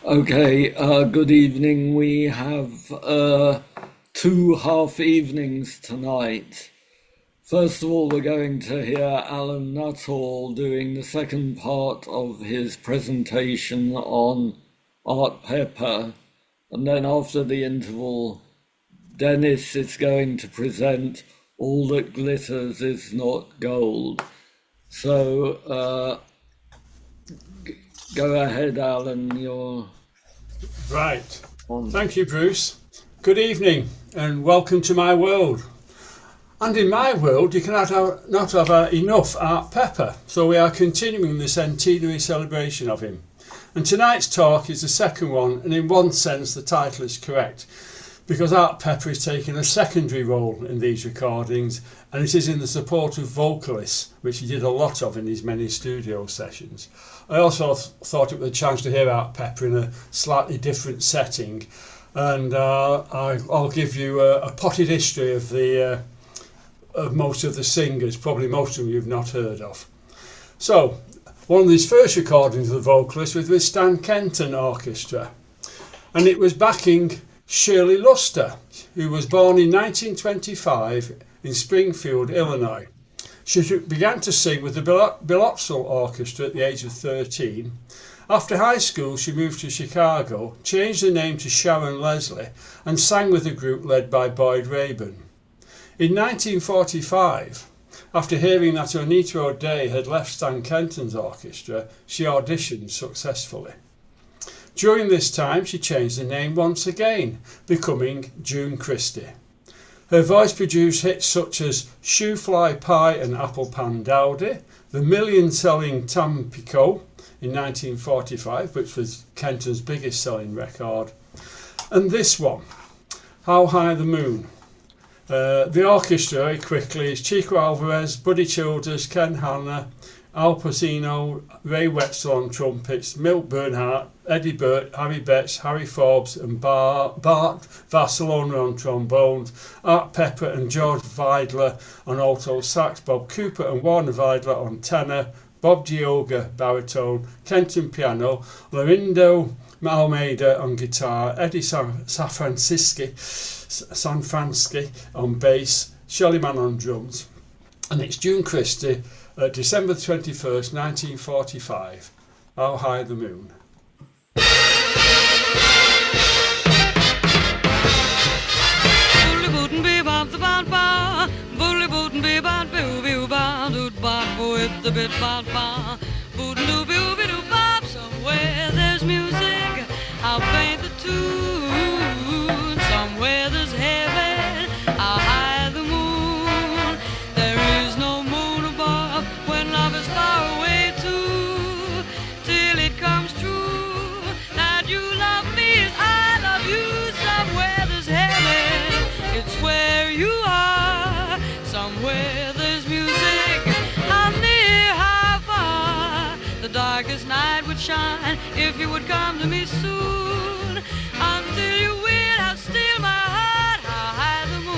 Okay, good evening. We have two half evenings tonight. First of all, we're going to hear Alan Nuttall doing the second part of his presentation on Art Pepper. And then after the interval, Denis is going to present All That Glitters Is Not Gold. So go ahead, Alan, you're Right. on. Thank you, Bruce. Good evening and welcome to my world. And in my world, you can not have enough Art Pepper, so we are continuing the centenary celebration of him. And tonight's talk is the second one, and in one sense the title is correct, because Art Pepper is taking a secondary role in these recordings, and it is in the support of vocalists, which he did a lot of in his many studio sessions. I also thought it was a chance to hear Art Pepper in a slightly different setting, and I'll give you a potted history of most of the singers, probably most of them you've not heard of. So, one of his first recordings of the vocalist was with Stan Kenton Orchestra, and it was backing Shirley Luster, who was born in 1925 in Springfield, Illinois. She began to sing with the Bill Opsahl Orchestra at the age of 13. After high school, she moved to Chicago, changed her name to Sharon Leslie, and sang with a group led by Boyd Rayburn. In 1945, after hearing that Anita O'Day had left Stan Kenton's orchestra, she auditioned successfully. During this time, she changed the name once again, becoming June Christie. Her voice produced hits such as Shoe Fly Pie and Apple Pan Dowdy, the million-selling Tampico in 1945, which was Kenton's biggest selling record, and this one, How High the Moon. The orchestra, very quickly, is Chico Alvarez, Buddy Childers, Ken Hanna, Al Pacino, Ray Wetzel on trumpets, Milt Bernhardt, Eddie Burt, Harry Betts, Harry Forbes and Bart Barcelona on trombones, Art Pepper and George Vidler on alto sax, Bob Cooper and Warner Vidler on tenor, Bob Dioga baritone, Kenton piano, Lorindo Almeida on guitar, Eddie Sanfransky on bass, Shirley Mann on drums, and it's June Christie, December 21st, 1945, How High the Moon. Somewhere there's music, I'll paint the tune. Somewhere there's heaven, I'll hide the moon. There is no moon above when love is far away too, till it comes true that you love me as I love you. Somewhere there's heaven, it's where you are. Somewhere there's music, how near, how far. The darkest night would shine if you would come to me soon. Until you will, I'll steal my heart, how high the moon.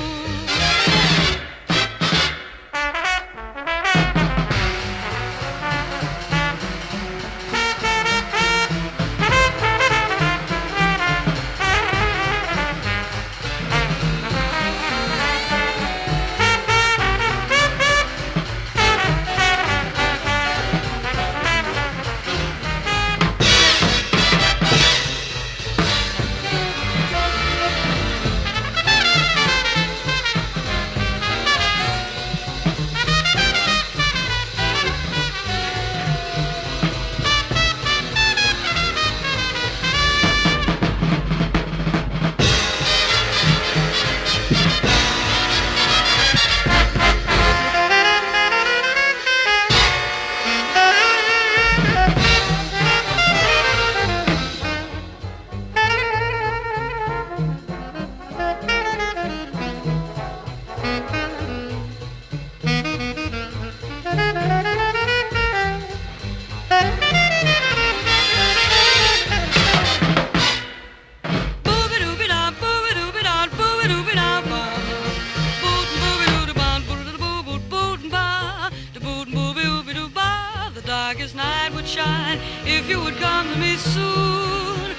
darkest night would shine if you would come to me soon.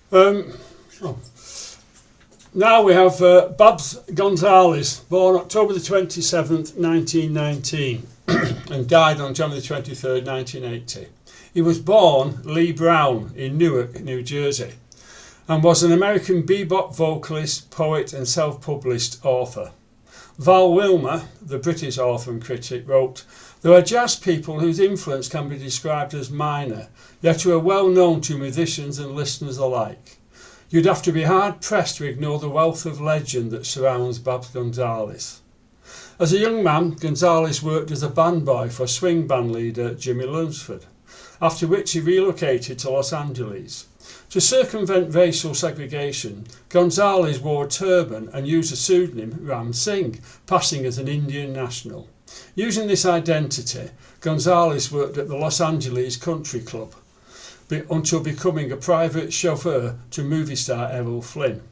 So now we have Babs Gonzalez, born October the 27th, 1919, and died on January the 23rd, 1980. He was born Lee Brown in Newark, New Jersey, and was an American bebop vocalist, poet and self-published author. Val Wilmer, the British author and critic, wrote, "There are jazz people whose influence can be described as minor, yet who are well known to musicians and listeners alike. You'd have to be hard-pressed to ignore the wealth of legend that surrounds Babs Gonzalez." As a young man, Gonzalez worked as a band boy for swing band leader Jimmy Lunsford, after which he relocated to Los Angeles. To circumvent racial segregation, Gonzalez wore a turban and used the pseudonym Ram Singh, passing as an Indian national. Using this identity, Gonzalez worked at the Los Angeles Country Club until becoming a private chauffeur to movie star Errol Flynn.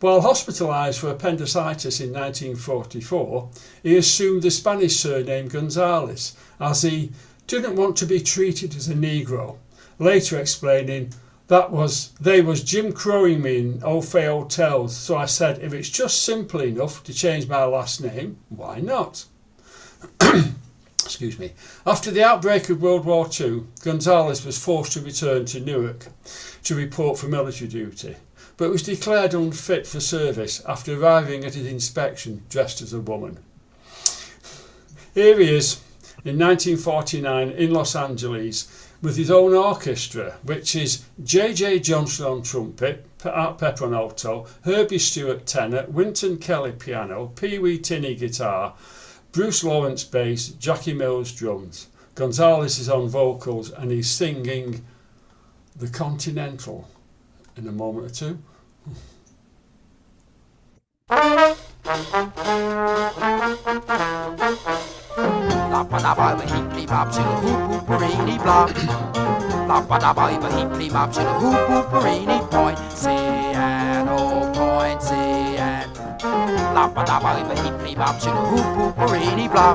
While hospitalised for appendicitis in 1944, he assumed the Spanish surname Gonzalez, as he didn't want to be treated as a Negro, later explaining, they was Jim Crowing me in Ophé hotels, so I said, if it's just simple enough to change my last name, why not? Excuse me. After the outbreak of World War II, Gonzalez was forced to return to Newark to report for military duty, but was declared unfit for service after arriving at his inspection dressed as a woman. Here he is in 1949 in Los Angeles with his own orchestra, which is J.J. Johnson on trumpet, Art Pepper on alto, Herbie Stewart tenor, Wynton Kelly piano, Pee Wee Tinney guitar, Bruce Lawrence bass, Jackie Mills drums. Gonzalez is on vocals and he's singing The Continental in a moment or two. La ba da ba ba heep lee bop chilla hoop hoop perini blah. La ba da ba ba heep lee bop chilla hoop hoop perini point C and O point C and. La ba da ba ba heep lee bop chilla hoop hoop perini blah.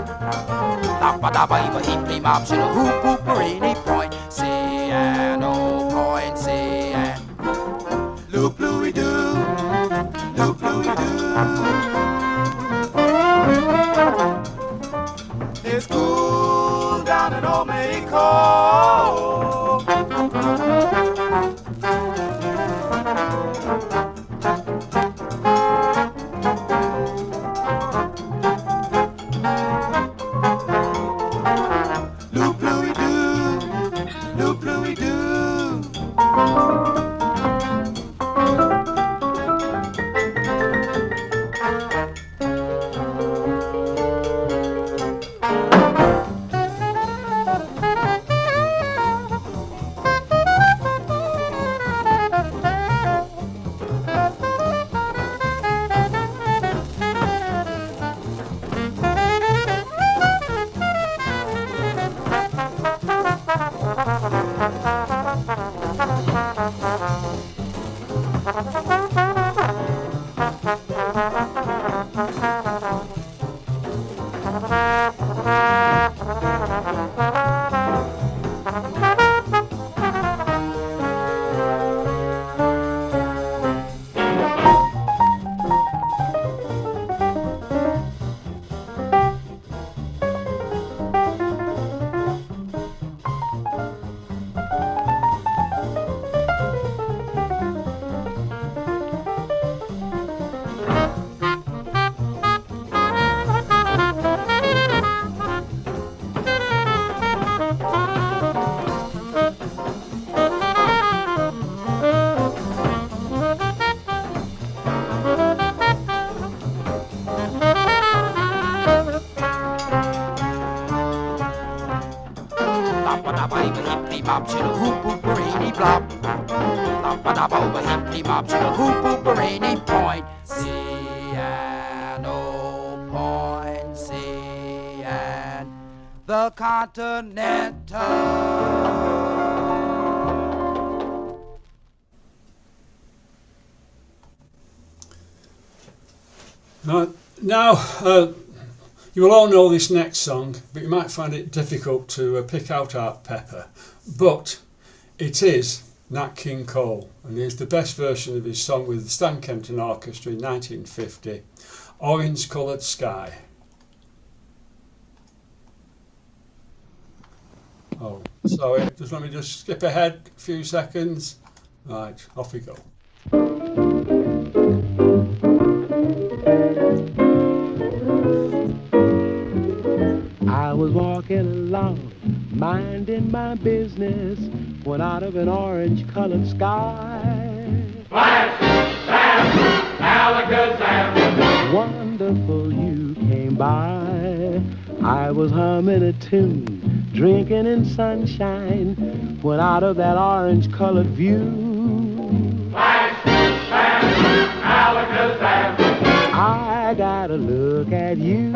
La ba da ba ba heep lee bop chilla hoop hoop perini point C and O point C and. Loop Louie doo, loop Louie doo. It's cool down in Old Mexico. Loop Louie doo, loop Louie doo. bop chittle hoop hoop rainy blop. Lop ba da ba ba hippity bop chittle hoop hoop rainy point. C and O point C and the Continental. Now, you will all know this next song, but you might find it difficult to pick out Art Pepper. But it is Nat King Cole, and here's the best version of his song with the Stan Kenton Orchestra in 1950, Orange Coloured Sky. Oh, sorry, just let me just skip ahead a few seconds. Right, off we go. I was walking along, minding my business, when out of an orange-colored sky, Flash, Sam, Alakazam. wonderful you came by. I was humming a tune, drinking in sunshine, when out of that orange-colored view, Flash, Sam, Alakazam. I got a look at you.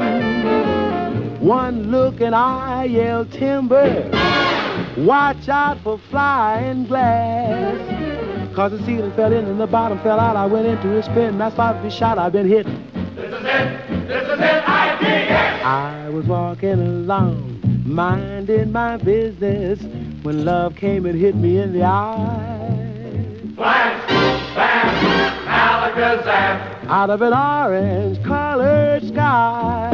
One look and I yelled timber. Watch out for flying glass. 'Cause the ceiling fell in and the bottom fell out. I went into a spin and I started to shot. I've been hit. This is it, I-D-S. I was walking along, minding my business, when love came and hit me in the eye. Flash, Sam, Alakazam. Out of an orange-colored sky.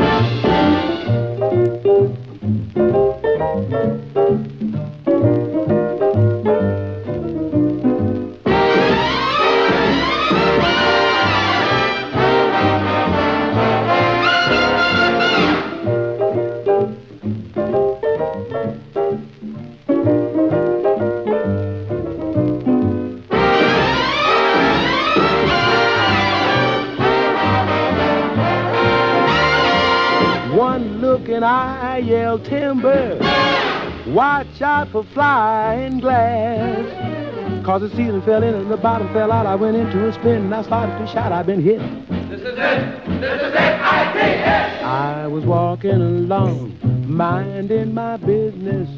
One look and I yelled timber. Watch out for flying glass. 'Cause the ceiling fell in and the bottom fell out. I went into a spin and I started to shout. I've been hit. This is it, I-D-S. I was walking along, minding my business,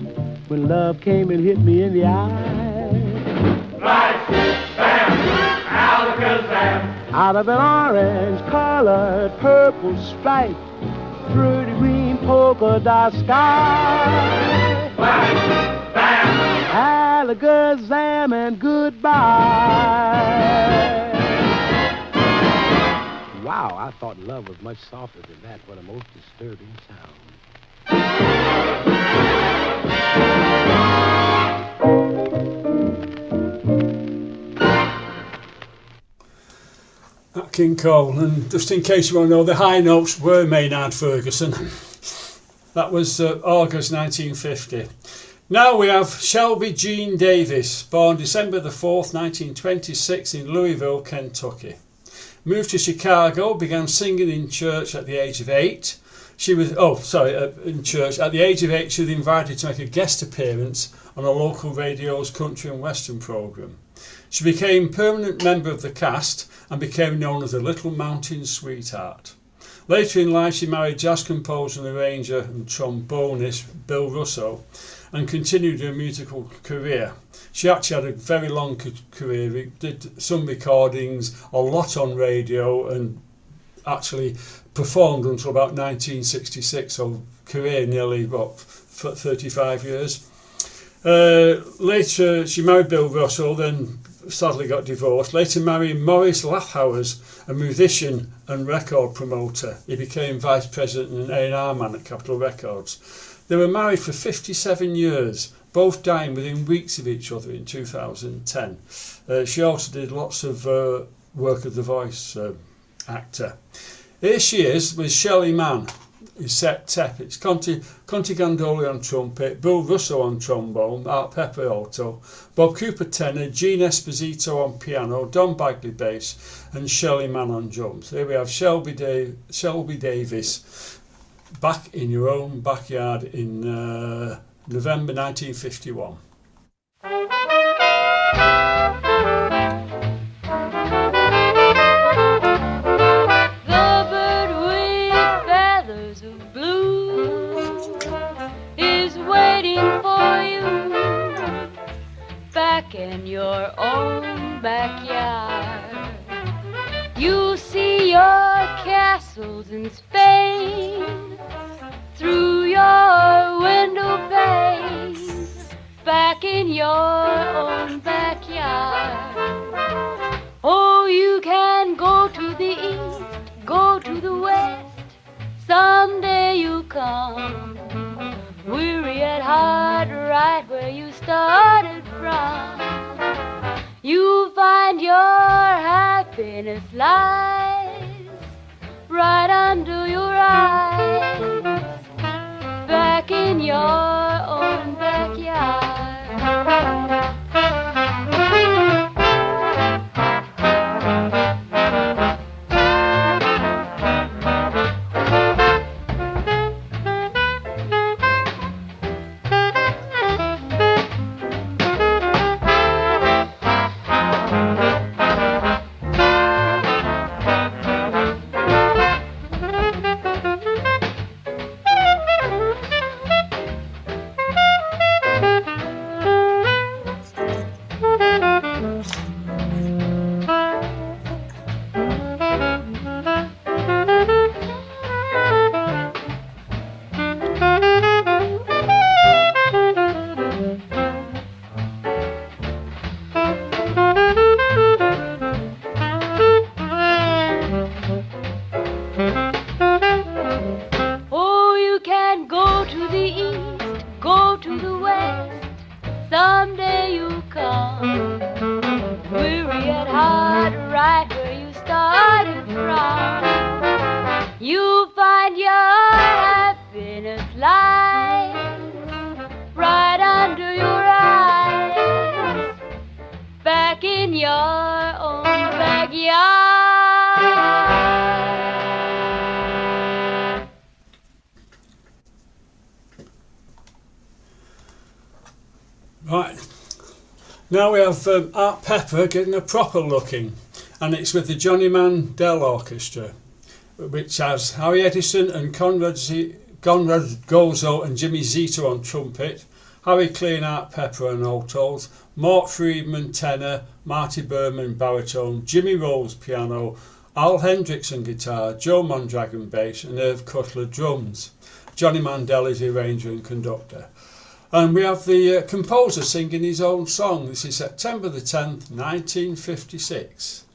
when love came and hit me in the eye. Flash, Sam, Alakazam. Out of an orange-colored purple stripe, through the green polka dot sky. Flash, Sam. Alakazam and goodbye. Wow, I thought love was much softer than that. What a most disturbing sound. Nat King Cole, and just in case you want to know, the high notes were Maynard Ferguson. That was August 1950. Now we have Shelby Jean Davis, born December the 4th, 1926 in Louisville, Kentucky. Moved to Chicago, began singing in church at the age of 8. In church. At the age of 8, she was invited to make a guest appearance on a local radio's country and western programme. She became a permanent member of the cast and became known as the Little Mountain Sweetheart. Later in life, she married jazz composer and arranger and trombonist Bill Russo and continued her musical career. She actually had a very long career. He did some recordings, a lot on radio, and actually performed until about 1966, so career nearly, 35 years. Later, she married Bill Russell, then sadly got divorced. Later married Maurice Lathauers, a musician and record promoter. He became vice president and A&R man at Capitol Records. They were married for 57 years, both dying within weeks of each other in 2010. She also did lots of work as the voice actor. Here she is with Shelley Mann, his septet. It's Conti Gandoli on trumpet, Bill Russo on trombone, Art Pepper alto, Bob Cooper tenor, Gene Esposito on piano, Don Bagley bass, and Shelley Mann on drums. Here we have Shelby Davis, back in your own backyard in November 1951. In your own backyard, you see your castles in Spain through your window pane. Back in your own backyard. backyard. Oh, you can go to the east, go to the west, someday you'll come. Weary at heart, right where you started from. You'll find your happiness lies right under your eyes, back in your own backyard. Someday you'll come, weary at heart, right where you started from. You'll find your happiness lies right under your eyes, back in your own backyard. Right, now we have Art Pepper getting a proper looking, and it's with the Johnny Mandel Orchestra, which has Harry Edison and Conrad Gozo and Jimmy Zito on trumpet, Harry Clean, Art Pepper on altos, Mort Friedman tenor, Marty Berman baritone, Jimmy Rose piano, Al Hendrickson guitar, Joe Mondragon bass and Irv Cutler drums. Johnny Mandel is the arranger and conductor. And we have the composer singing his own song. This is September the 10th, 1956.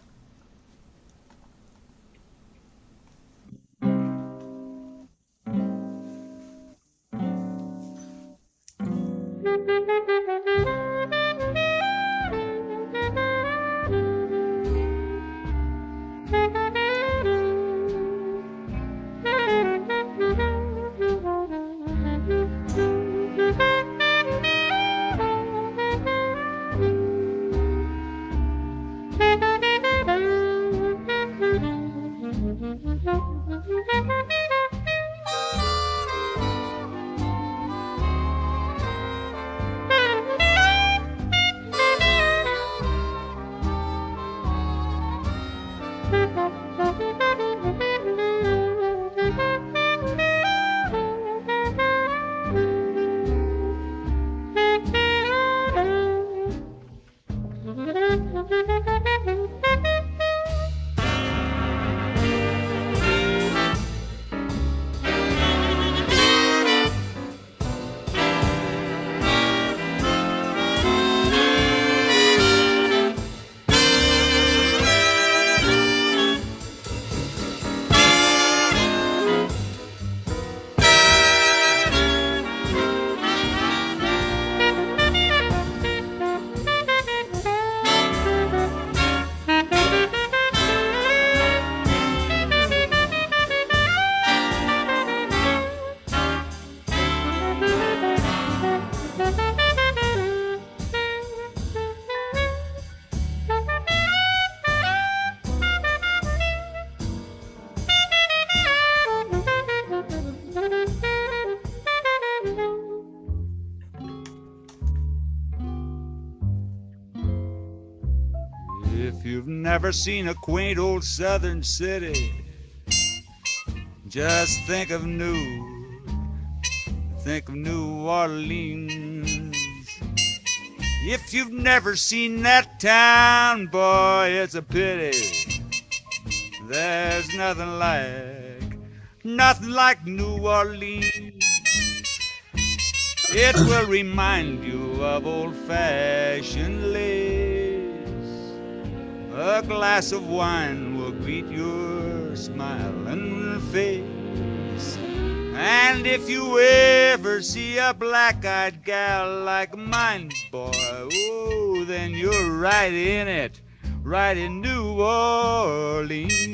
If you've never seen a quaint old southern city, just think of New Orleans. If you've never seen that town, boy, it's a pity. There's nothing like New Orleans. It will remind you of old-fashioned living. A glass of wine will greet your smiling face. And if you ever see a black-eyed gal like mine, boy, oh, then you're right in it, right in New Orleans.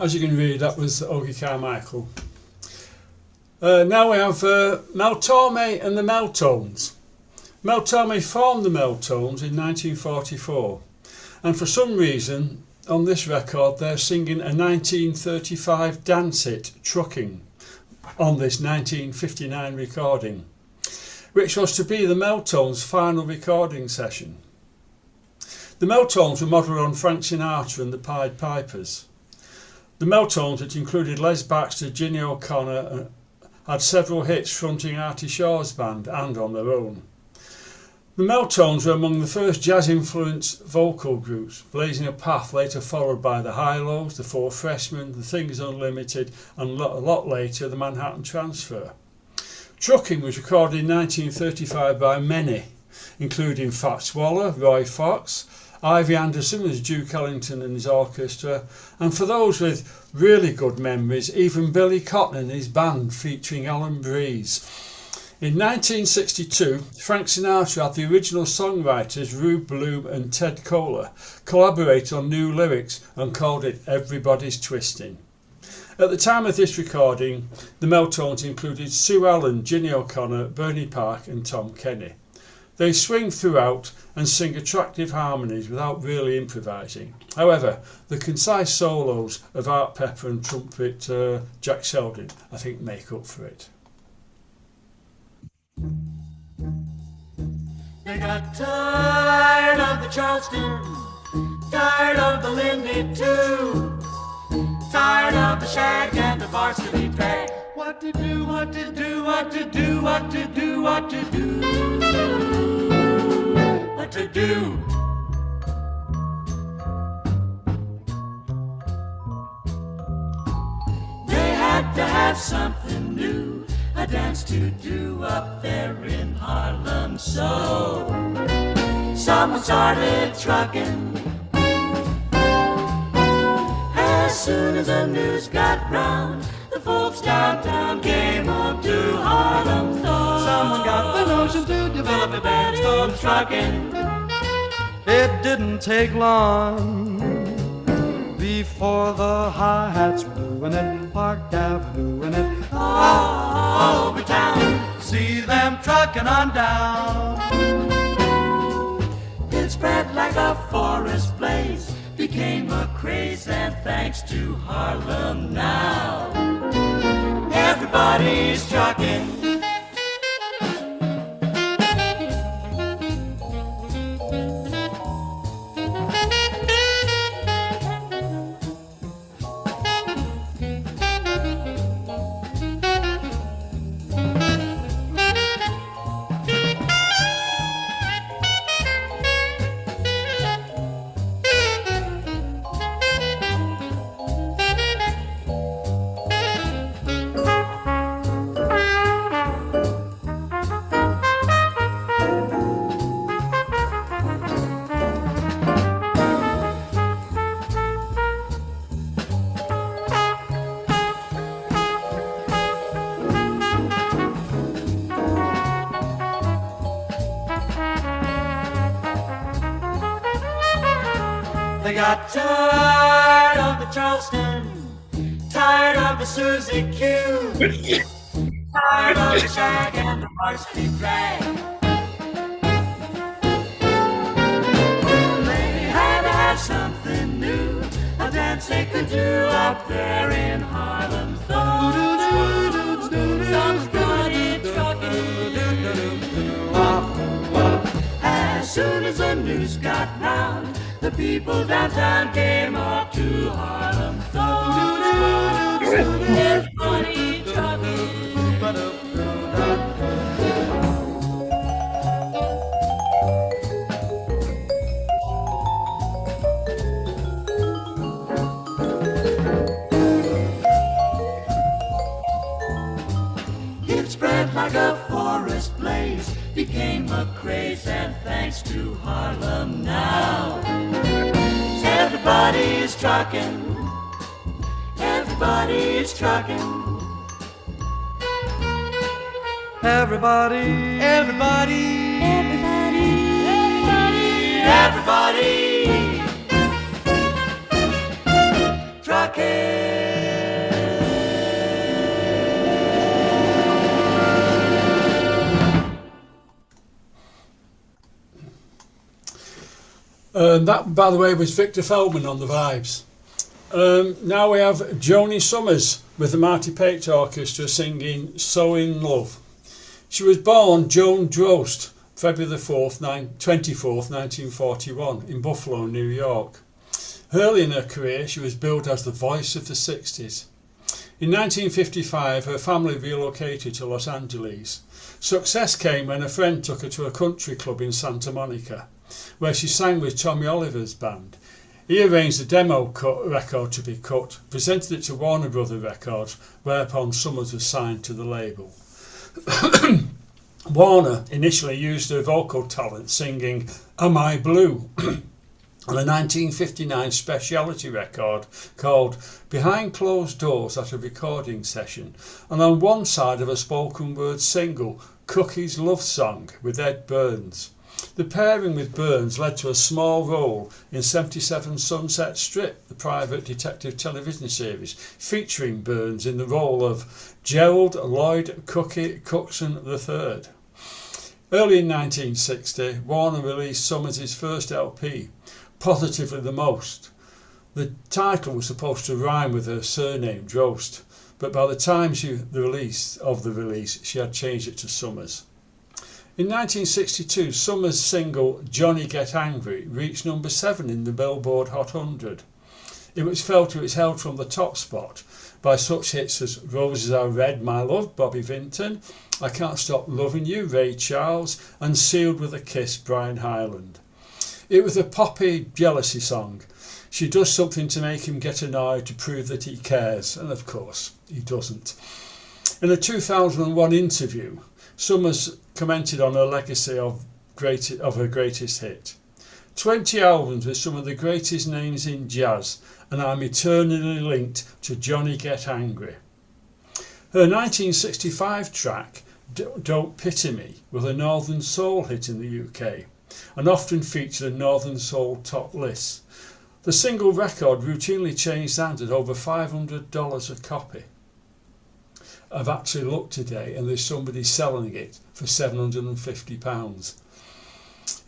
As you can read, that was Ogie Carmichael. Now we have Mel Torme and the Meltones. Mel Torme formed the Meltones in 1944, and for some reason on this record they're singing a 1935 dance hit, Trucking, on this 1959 recording, which was to be the Meltones' final recording session. The Meltones were modelled on Frank Sinatra and the Pied Pipers. The Meltones, which included Les Baxter, Ginny O'Connor, had several hits fronting Artie Shaw's band and on their own. The Meltones were among the first jazz-influenced vocal groups, blazing a path later followed by the Hi-Lows, the Four Freshmen, the Things Unlimited, and a lot later the Manhattan Transfer. Trucking was recorded in 1935 by many, including Fats Waller, Roy Fox, Ivy Anderson as Duke Ellington and his orchestra, and for those with really good memories, even Billy Cotton and his band featuring Alan Breeze. In 1962, Frank Sinatra had the original songwriters Rube Bloom and Ted Kohler collaborate on new lyrics and called it Everybody's Twisting. At the time of this recording, the Meltones included Sue Ellen, Ginny O'Connor, Bernie Park and Tom Kenny. They swing throughout and sing attractive harmonies without really improvising. However, the concise solos of Art Pepper and trumpet Jack Sheldon, I think, make up for it. They got tired of the Charleston, tired of the Lindy too, tired of the shag and the varsity drag. What to do, what to do, what to do, what to do, what to do, what to do. They had to have something new, a dance to do up there in Harlem. So someone started trucking. As soon as the news got round, the folks downtown came on to Harlem. Someone got the notion to develop a band called trucking. It didn't take long before the hi-hats blew and it Park Avenue and it all over town. See them trucking on down. It spread like a forest blaze, became a craze, and thanks to Harlem now, everybody's trucking. They got tired of the Charleston, tired of the Susie Q, tired of the shag and the varsity drag. They had to have something new, a dance they could do up there in Harlem. Some started trucking. As soon as the news got round, the people downtown came up to Harlem. Everybody trucking. It spread like a forest blaze, became a craze, and thanks to Harlem now, everybody's trucking, everybody's trucking. Everybody, Everybody, everybody, everybody, everybody, trucking. That, by the way, was Victor Feldman on the vibes. Now we have Joni Summers with the Marty Pate Orchestra singing So In Love. She was born Joan Drost, February the 24th, 1941, in Buffalo, New York. Early in her career, she was billed as the voice of the 60s. In 1955, her family relocated to Los Angeles. Success came when a friend took her to a country club in Santa Monica, where she sang with Tommy Oliver's band. He arranged the demo record to be cut, presented it to Warner Brothers Records, whereupon Summers was signed to the label. Warner initially used her vocal talent singing Am I Blue on a 1959 specialty record called Behind Closed Doors at a Recording Session, and on one side of a spoken word single, Cookie's Love Song with Ed Burns. The pairing with Burns led to a small role in 77 Sunset Strip, the private detective television series, featuring Burns in the role of Gerald Lloyd Cookie Cookson III. Early in 1960, Warner released Summers' first LP, Positively the Most. The title was supposed to rhyme with her surname, Drost, but by the time the release, she had changed it to Summers. In 1962, Summers' single Johnny Get Angry reached number 7 in the Billboard Hot 100. It was held from the top spot by such hits as Roses Are Red, My Love, Bobby Vinton, I Can't Stop Loving You, Ray Charles, and Sealed with a Kiss, Brian Hyland. It was a poppy jealousy song. She does something to make him get annoyed to prove that he cares, and of course, he doesn't. In a 2001 interview, Summers commented on her legacy of her greatest hit. 20 albums with some of the greatest names in jazz, and I'm eternally linked to Johnny Get Angry. Her 1965 track, Don't Pity Me, was a Northern Soul hit in the UK, and often featured a Northern Soul top list. The single record routinely changed hands at over $500 a copy. I've actually looked today and there's somebody selling it for £750.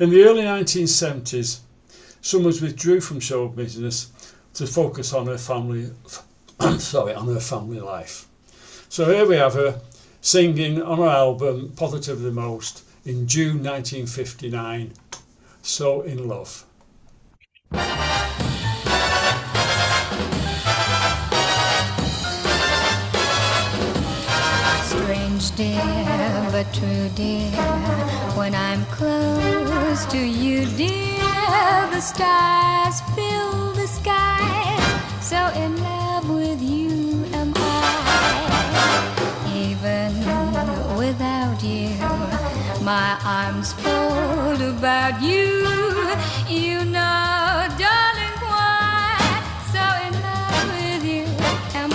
In the early 1970s, Summers withdrew from show business to focus on her family life. So here we have her singing on her album Positive the Most in June 1959, So In Love. Strange dear, but true dear, when I'm close to you dear, the stars fill the sky, so in love with you am I. Even without you, my arms fold about you, you know, darling, why, so in love with you am I.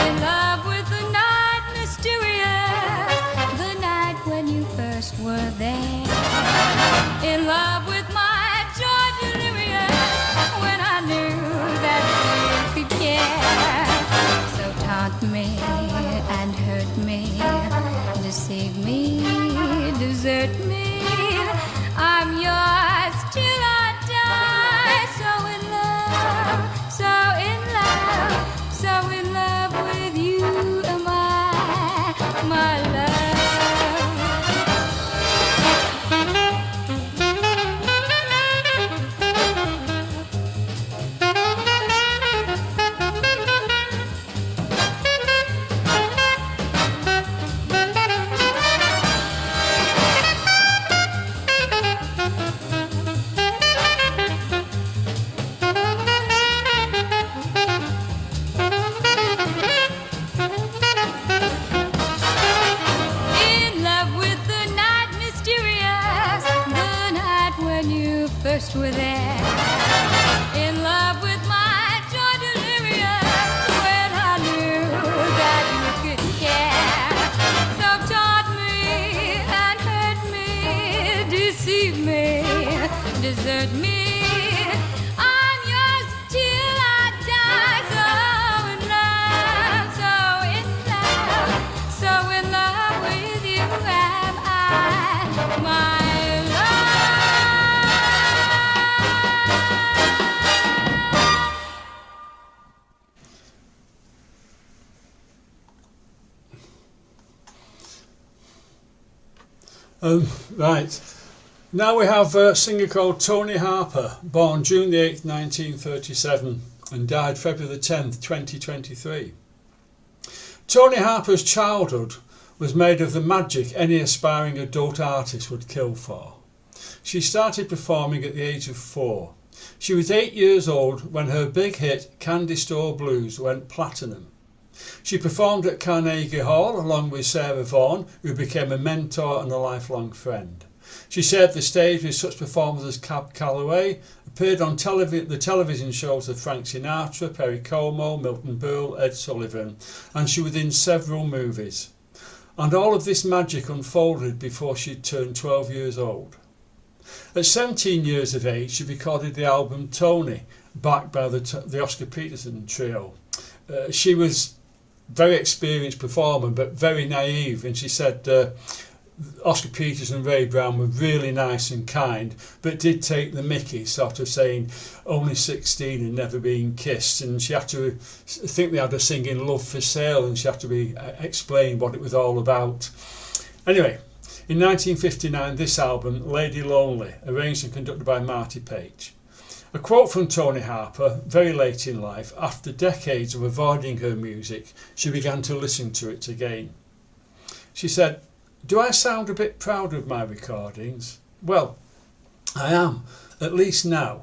In love with the night mysterious, the night when you first were there. In love with my joy delirious, desert me. I'm yours till I die. So in love, so in love, so in love with you am I, my love. First were there, in love with my joy delirious, when I knew that you couldn't care. So taught me and hurt me, deceive me, desert me. I'm yours till I die. So in love, so in love with you am I, my Right, now we have a singer called Tony Harper, born June the 8th, 1937 and died February the 10th, 2023. Tony Harper's childhood was made of the magic any aspiring adult artist would kill for. She started performing at the age of 4. She was 8 years old when her big hit Candy Store Blues went platinum. She performed at Carnegie Hall along with Sarah Vaughan, who became a mentor and a lifelong friend. She shared the stage with such performers as Cab Calloway, appeared on the television shows of Frank Sinatra, Perry Como, Milton Berle, Ed Sullivan, and she was in several movies. And all of this magic unfolded before she turned 12 years old. At 17 years of age, she recorded the album Tony, backed by the Oscar Peterson trio. She was very experienced performer but very naive, and she said Oscar Peterson and Ray Brown were really nice and kind but did take the mickey, sort of saying only 16 and never being kissed, and she had to, I think they had her singing Love for Sale, and she had to explain what it was all about. Anyway, in 1959 this album, Lady Lonely, arranged and conducted by Marty Page. A quote from Tony Harper, very late in life, after decades of avoiding her music, she began to listen to it again. She said, "Do I sound a bit proud of my recordings? Well, I am, at least now.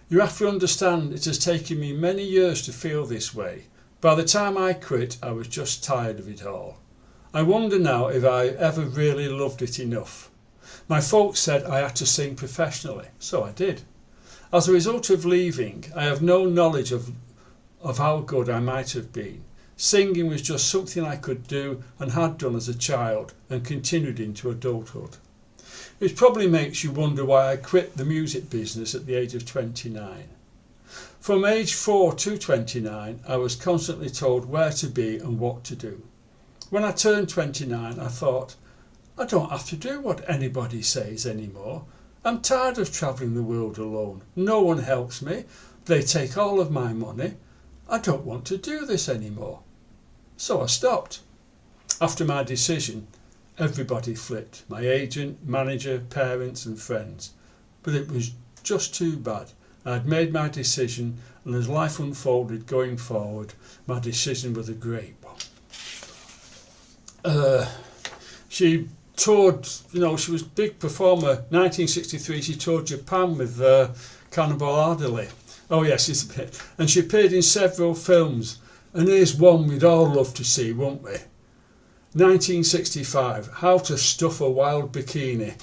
You have to understand it has taken me many years to feel this way. By the time I quit, I was just tired of it all. I wonder now if I ever really loved it enough. My folks said I had to sing professionally, so I did. As a result of leaving, I have no knowledge of how good I might have been. Singing was just something I could do and had done as a child and continued into adulthood. It probably makes you wonder why I quit the music business at the age of 29. From age 4 to 29, I was constantly told where to be and what to do. When I turned 29, I thought, I don't have to do what anybody says anymore. I'm tired of travelling the world alone. No one helps me. They take all of my money. I don't want to do this anymore. So I stopped. After my decision, everybody flipped. My agent, manager, parents and friends. But it was just too bad. I'd made my decision, and as life unfolded going forward, my decision was a great one. She toured, she was a big performer. 1963 she toured Japan with Cannonball Adderley. Oh yes, it's a bit. And she appeared in several films, and here's one we'd all love to see, won't we? 1965, How to Stuff a Wild Bikini.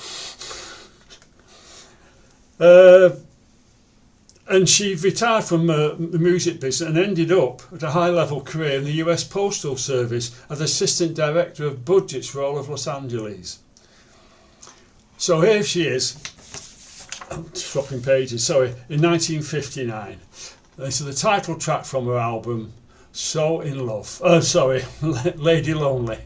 And she retired from the music business and ended up at a high-level career in the US Postal Service as Assistant Director of Budgets for all of Los Angeles. So here she is, I'm swapping pages, sorry, in 1959. This is the title track from her album, So in Love, Lady Lonely.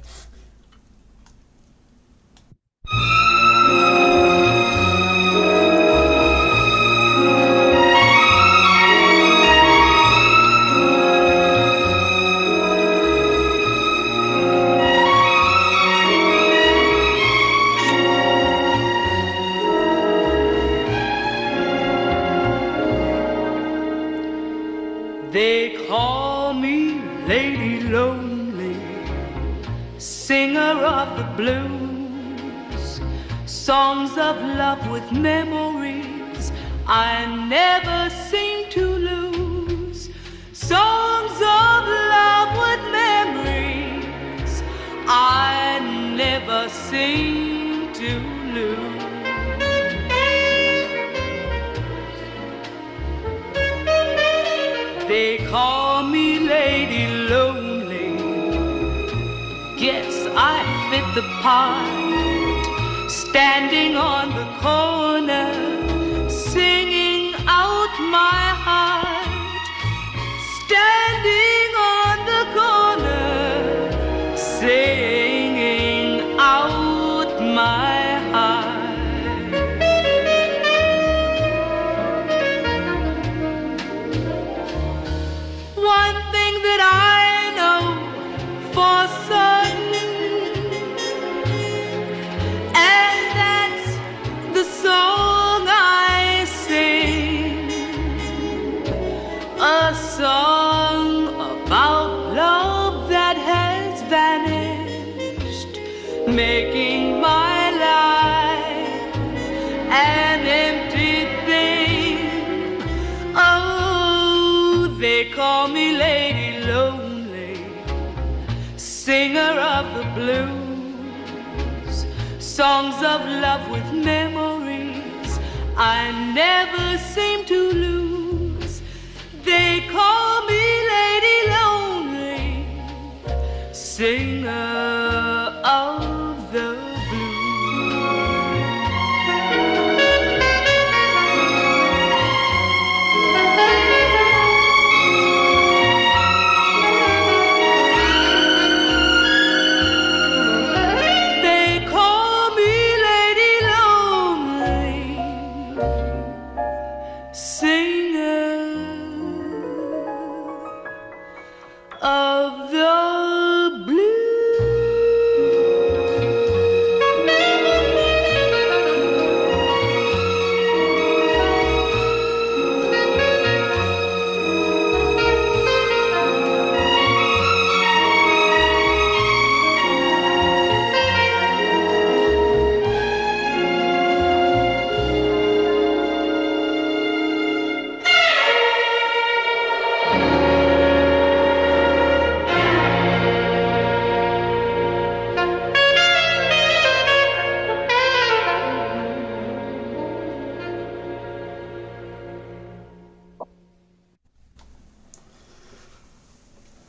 Lady Lonely, singer of the blues, songs of love with memories I never seem to lose. Songs of love with memories I never seem to lose. They call me Lady Lonely, guess I fit the part, standing on the corner, singing out my heart, standing on the corner, singing out my heart. One thing that I know for certain, and that's the song I sing, a song about love that has vanished, making my life an empty thing. Oh, they call me Lady Lonely, singer of the blues, songs of love with memories I never seem to lose. They call me Lady Lonely, singer of the blues. They call me Lady Lonely, singer of the blues.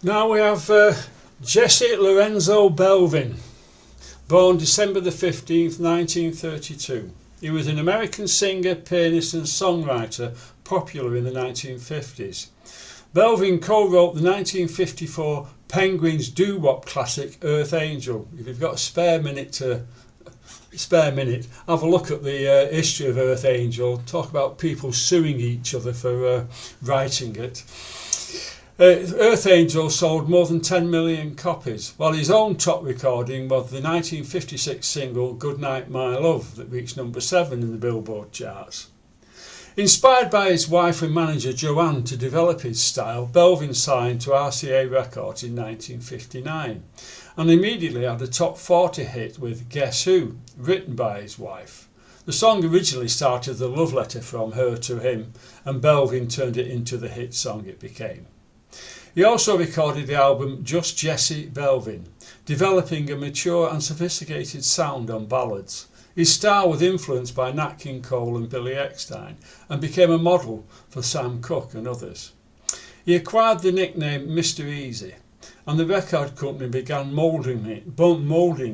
Now we have Jesse Lorenzo Belvin, born December the 15th, 1932. He was an American singer, pianist and songwriter, popular in the 1950s. Belvin co-wrote the 1954 Penguins doo-wop classic Earth Angel. If you've got a spare minute, have a look at the history of Earth Angel. Talk about people suing each other for writing it. Earth Angel sold more than 10 million copies, while his own top recording was the 1956 single Goodnight My Love that reached number 7 in the Billboard charts. Inspired by his wife and manager Joanne to develop his style, Belvin signed to RCA Records in 1959 and immediately had a top 40 hit with Guess Who, written by his wife. The song originally started as a love letter from her to him, and Belvin turned it into the hit song it became. He also recorded the album Just Jesse Belvin, developing a mature and sophisticated sound on ballads. His style was influenced by Nat King Cole and Billy Eckstine and became a model for Sam Cooke and others. He acquired the nickname Mr. Easy, and the record company began moulding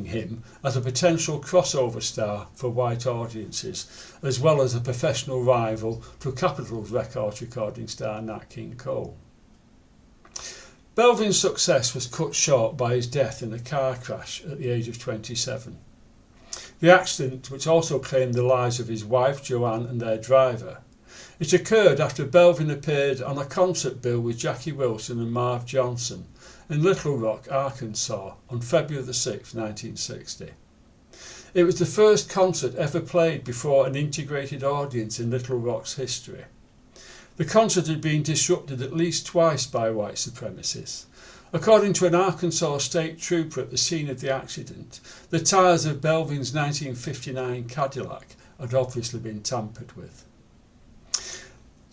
him as a potential crossover star for white audiences, as well as a professional rival to Capitol Records recording star Nat King Cole. Belvin's success was cut short by his death in a car crash at the age of 27. The accident, which also claimed the lives of his wife Joanne and their driver, it occurred after Belvin appeared on a concert bill with Jackie Wilson and Marv Johnson in Little Rock, Arkansas on February the 6th, 1960. It was the first concert ever played before an integrated audience in Little Rock's history. The concert had been disrupted at least twice by white supremacists, According to an Arkansas state trooper at the scene of the accident, the tyres of Belvin's 1959 Cadillac had obviously been tampered with.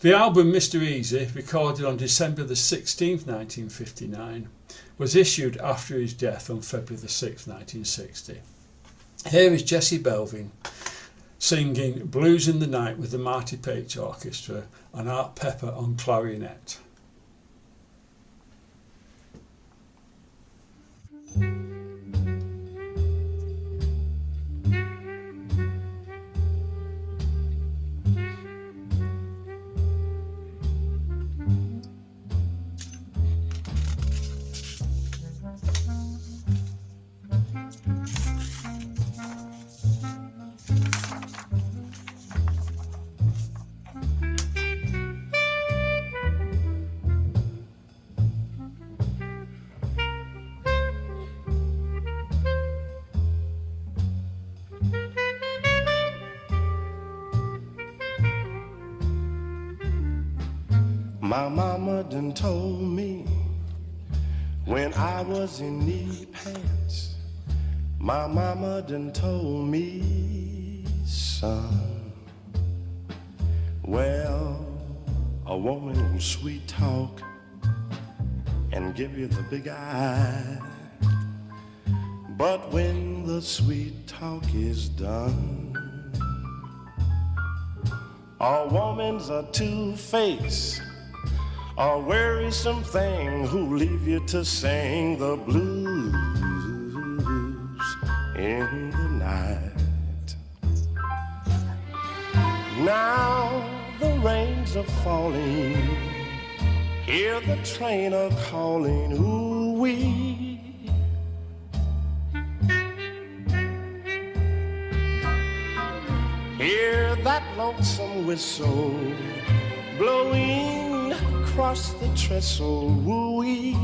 The album Mr. Easy, recorded on December the 16th, 1959, was issued after his death on February the 6th, 1960. Here is Jesse Belvin singing Blues in the Night with the Marty Paich Orchestra and Art Pepper on clarinet. My mama done told me when I was in knee pants. My mama done told me, son, well, a woman will sweet talk and give you the big eye, but when the sweet talk is done, a woman's a two-faced, a wearisome thing who leave you to sing the blues in the night. Now the rains are falling, hear the train a calling, ooh-wee. Hear that lonesome whistle blowing across the trestle, woo-wee.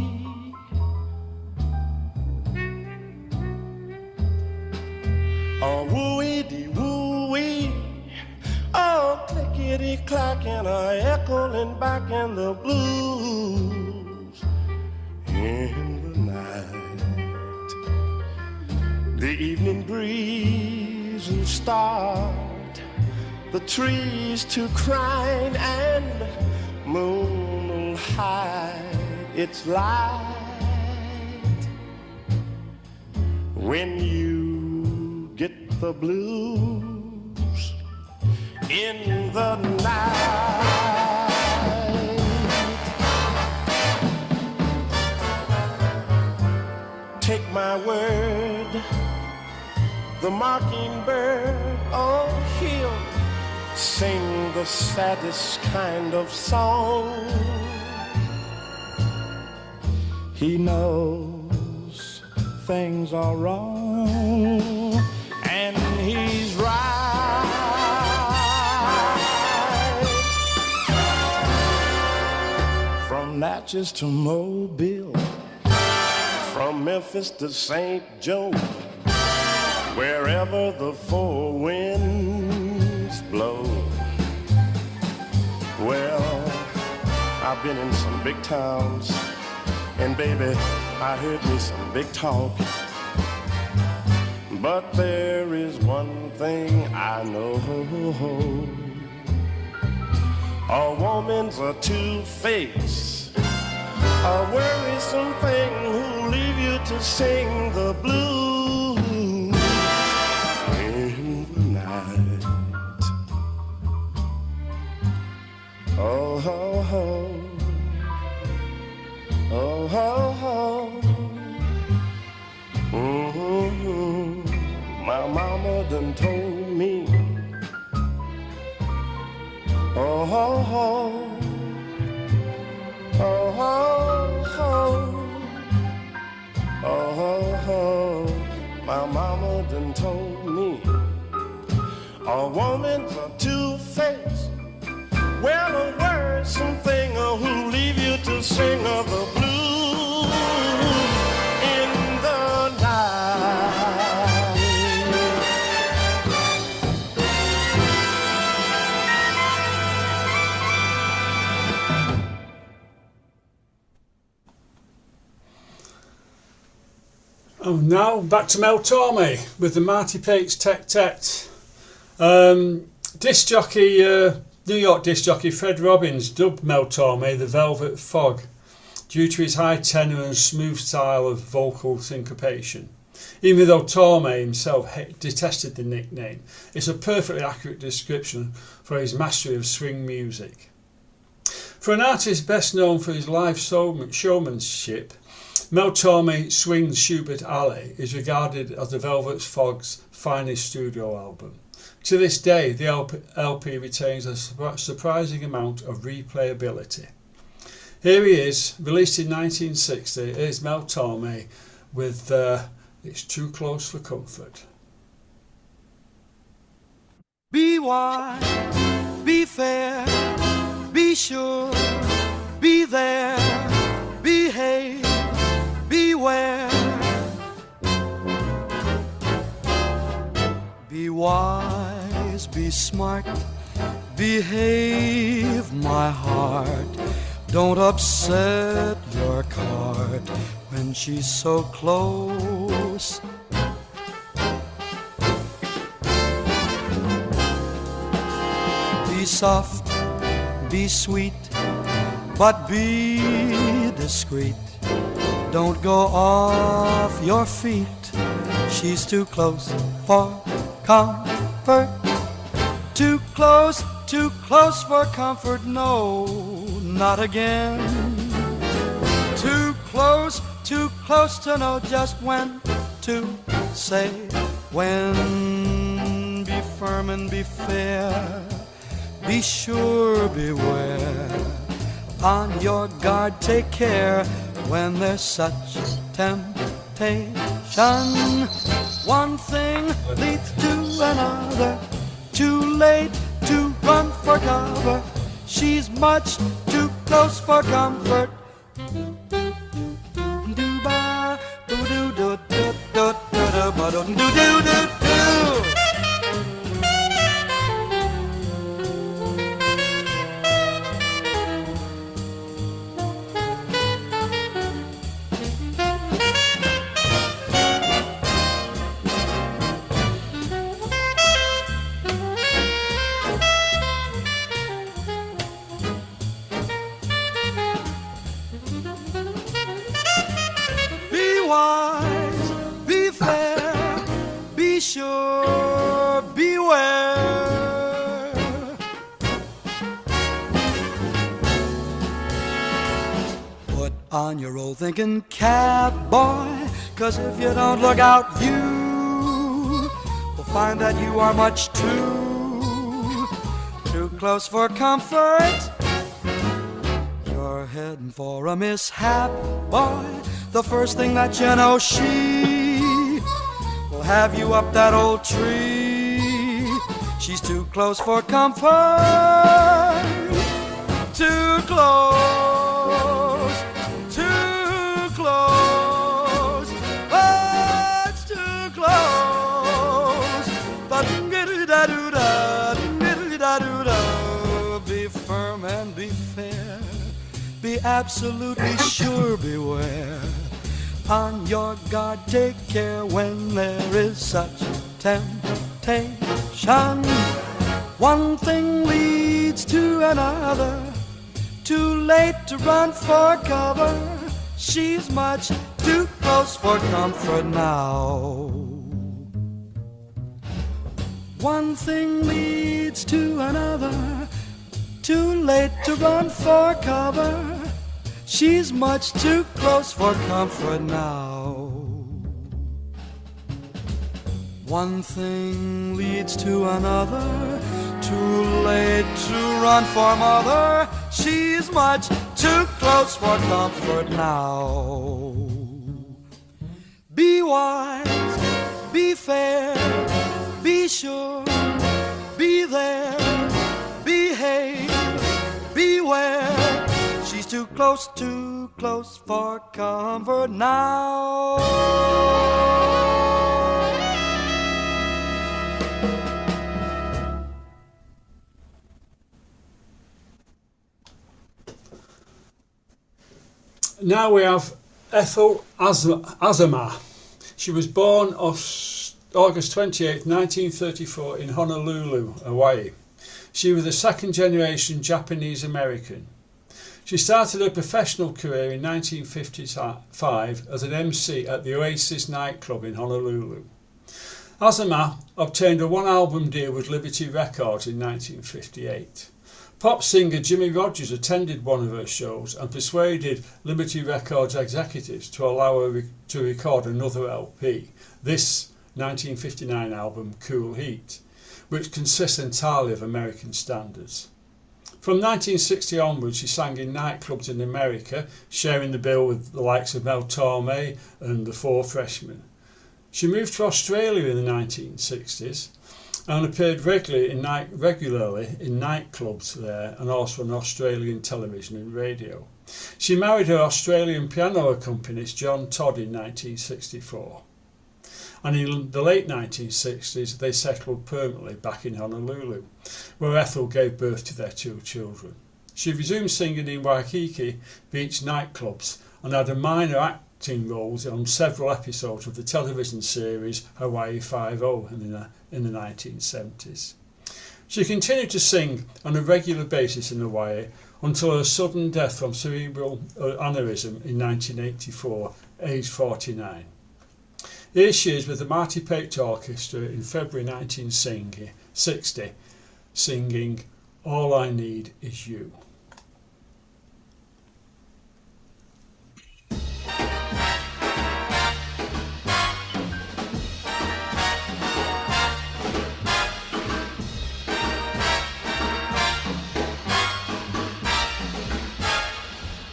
Oh, woo-wee-dee, woo-wee. Oh, clickety-clacking, echoing back in the blues in the night. The evening breeze will start the trees to crying, and moon will hide its light when you get the blues in the night. Take my word, the mockingbird, oh, he'll sing the saddest kind of song. He knows things are wrong, and he's right. From Natchez to Mobile, from Memphis to St. Joe, wherever the four winds blow. Well, I've been in some big towns, and baby, I heard me some big talk. But there is one thing I know, a woman's a two-faced, a worrisome thing who'll leave you to sing the blues in the night. Oh, ho, ho. Oh, ho, ho. Mm-hmm. My mama done told me. Oh, ho, ho. Oh, ho, ho. Oh, ho, ho. My mama done told me a woman's a two-faced, well, a worrisome thing who'll leave you to sing of the blues in the night. Oh, now back to Mel Tormé with the Marty Pates Tet Tet. Disc jockey, New York disc jockey Fred Robbins dubbed Mel Tormé the Velvet Fog due to his high tenor and smooth style of vocal syncopation. Even though Tormé himself detested the nickname, it's a perfectly accurate description for his mastery of swing music. For an artist best known for his live showmanship, Mel Tormé Swing's Schubert Alley is regarded as the Velvet Fog's finest studio album. To this day, the LP retains a surprising amount of replayability. Here he is, released in 1960. Here's Mel Tormé with It's Too Close for Comfort. Be wise, be fair, be sure, be there, behave, beware. Be wise, be smart, behave, my heart. Don't upset your cart when she's so close. Be soft, be sweet, but be discreet. Don't go off your feet. She's too close for comfort. Too close for comfort. No, not again. Too close to know just when to say when. Be firm and be fair. Be sure, beware. On your guard, take care when there's such temptation. One thing leads to another. Too late to run for cover. She's much too close for comfort. Sure, beware. Put on your old thinking cap, boy, 'cause if you don't look out, you will find that you are much too close for comfort. You're heading for a mishap, boy. The first thing that you know, she have you up that old tree. She's too close for comfort. Too close, too close. Oh, it's too close. But be firm and be fair. Be absolutely sure, beware. On your guard, take care when there is such temptation. One thing leads to another. Too late to run for cover. She's much too close for comfort now. One thing leads to another. Too late to run for cover. She's much too close for comfort now. One thing leads to another. Too late to run for mother. She's much too close for comfort now. Be wise, be fair, be sure, be there, behave, beware. She's too close for comfort now. Now we have Ethel Azamah She was born on August 28, 1934 in Honolulu, Hawaii. She was a second generation Japanese American. She started her professional career in 1955 as an MC at the Oasis nightclub in Honolulu. Azama obtained a one-album deal with Liberty Records in 1958. Pop singer Jimmy Rogers attended one of her shows and persuaded Liberty Records executives to allow her to record another LP, this 1959 album Cool Heat, which consists entirely of American standards. From 1960 onwards, she sang in nightclubs in America, sharing the bill with the likes of Mel Torme and the Four Freshmen. She moved to Australia in the 1960s and appeared regularly in nightclubs there and also on Australian television and radio. She married her Australian piano accompanist John Todd in 1964. And in the late 1960s they settled permanently back in Honolulu, where Ethel gave birth to their 2 children. She resumed singing in Waikiki Beach nightclubs and had a minor acting roles on several episodes of the television series Hawaii Five-0 in the 1970s. She continued to sing on a regular basis in Hawaii until her sudden death from cerebral aneurysm in 1984, aged 49. Here she is with the Marty Pate Orchestra in February 1960, singing All I Need Is You.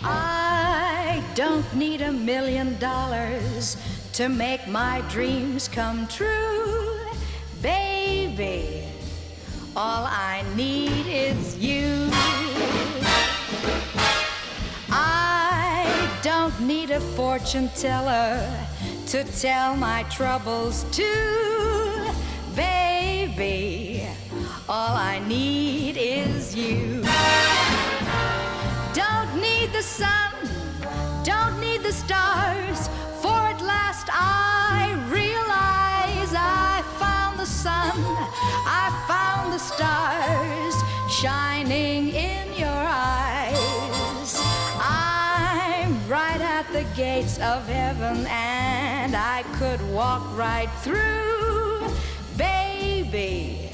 I don't need $1 million to make my dreams come true, baby. All I need is you. I don't need a fortune teller to tell my troubles to, baby. All I need is you. Don't need the sun, don't need the stars, for at last I realize I found the sun, I found the stars shining in your eyes. I'm right at the gates of heaven and I could walk right through, baby.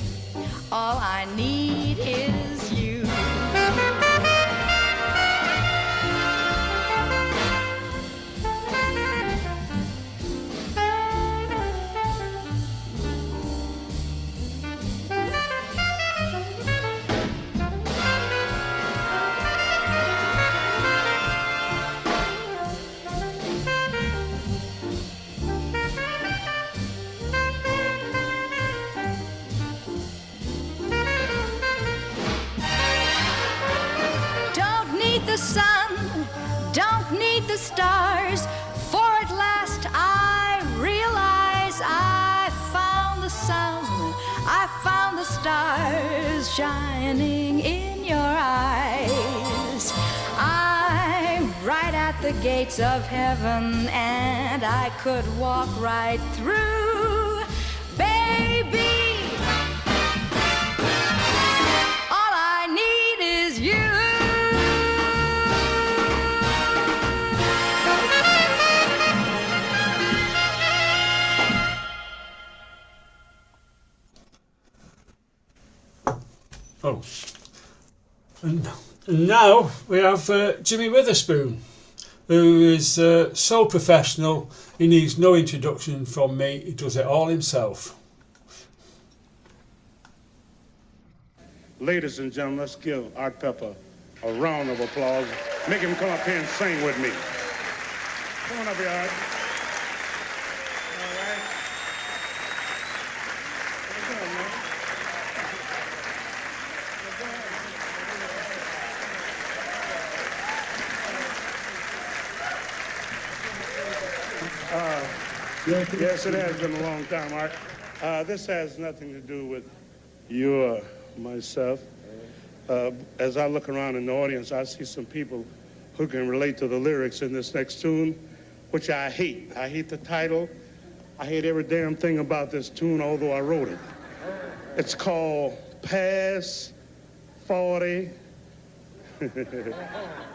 All I need is you. The sun, don't need the stars, for at last I realize I found the sun, I found the stars shining in your eyes. I'm right at the gates of heaven and I could walk right through, baby. All I need is you. Oh, and now we have Jimmy Witherspoon, who is so professional, he needs no introduction from me, he does it all himself. Ladies and gentlemen, let's give Art Pepper a round of applause. Make him come up here and sing with me. Come on up here, Art. All right. What's up, man? Yes, it has been a long time, Art. This has nothing to do with you or myself. As I look around in the audience, I see some people who can relate to the lyrics in this next tune, which I hate. I hate the title. I hate every damn thing about this tune, although I wrote it. It's called Pass 40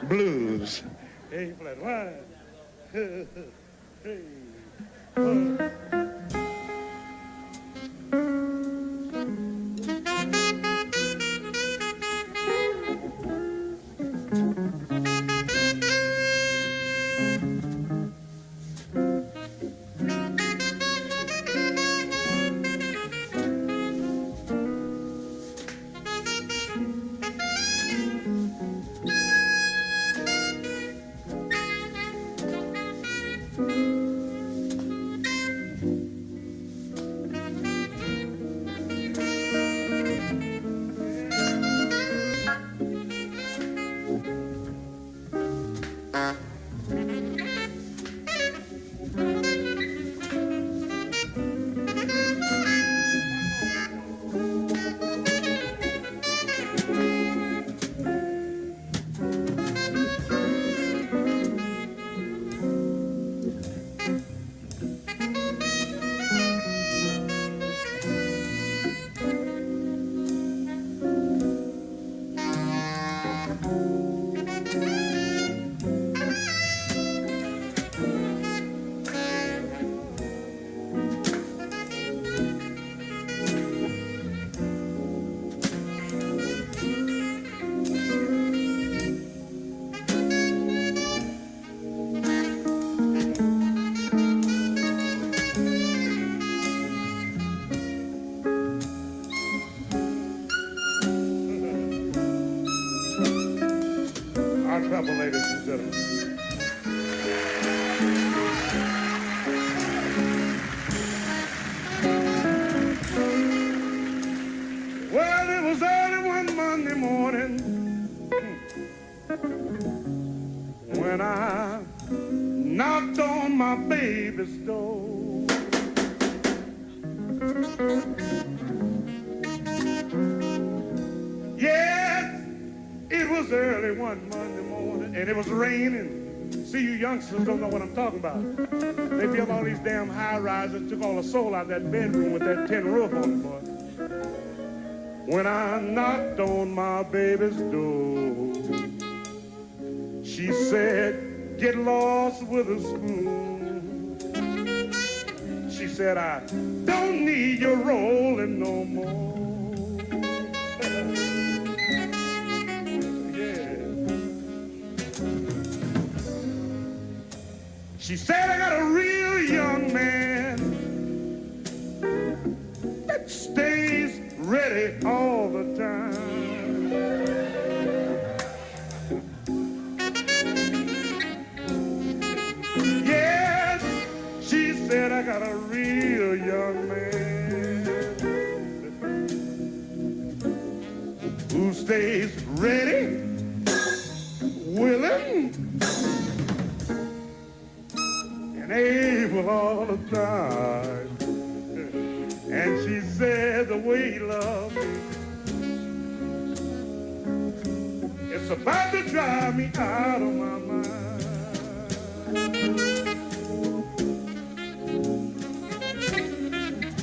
Blues. Hey, flat one. Hey. Trouble, ladies and gentlemen. Well, it was early one Monday morning when I knocked on my baby's door. Yes, it was early one Monday morning, and it was raining. See, you youngsters don't know what I'm talking about. They built all these damn high-rises, took all the soul out of that bedroom with that tin roof on it, boy. When I knocked on my baby's door, she said, "Get lost with a spoon." She said, "I don't need your rolling no more." She said, "I got a real young man that stays ready all the time. Yes," she said, "I got a real young man who stays ready, willing, and able all the time." And she said, "The way he loves me, it's about to drive me out of my mind."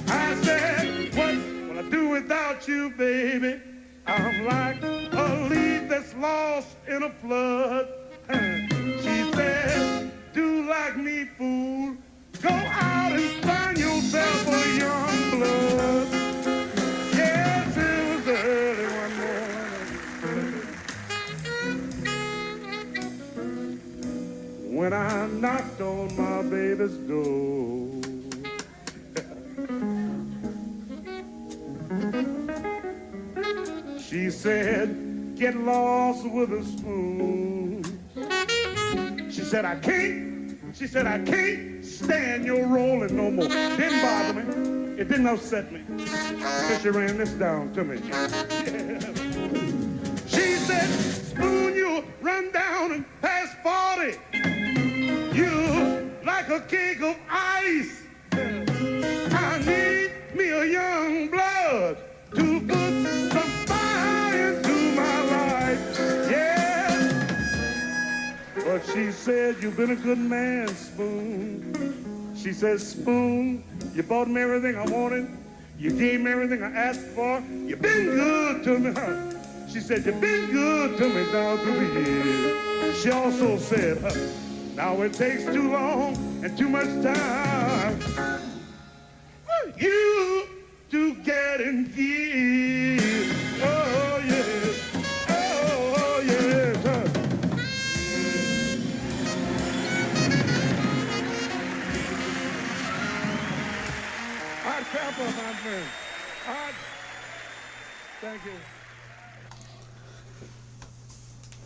I said, "What will I do without you, baby? I'm like a leaf that's lost in a flood." She said, "Do like me, fool. Go out and find yourself a young blood." Yes, it was early one morning when I knocked on my baby's door. She said, "Get lost with a spoon." She said, "I can't." She said, "I can't stand your rolling no more." Didn't bother me. It didn't upset me. So she ran this down to me. She said, "Spoon, you run down and pass 40. You like a cake of ice. I need me a young blood to put some fire into my life." Yeah. But she said, "You've been a good man, Spoon." She says, Spoon, you bought me everything I wanted. You gave me everything I asked for. You've been good to me, huh? She said, you've been good to me down through the years. She also said, now it takes too long and too much time for you to get and give. Oh, yes. Oh, yes. Hot pepper, my friend. Hot. Thank you.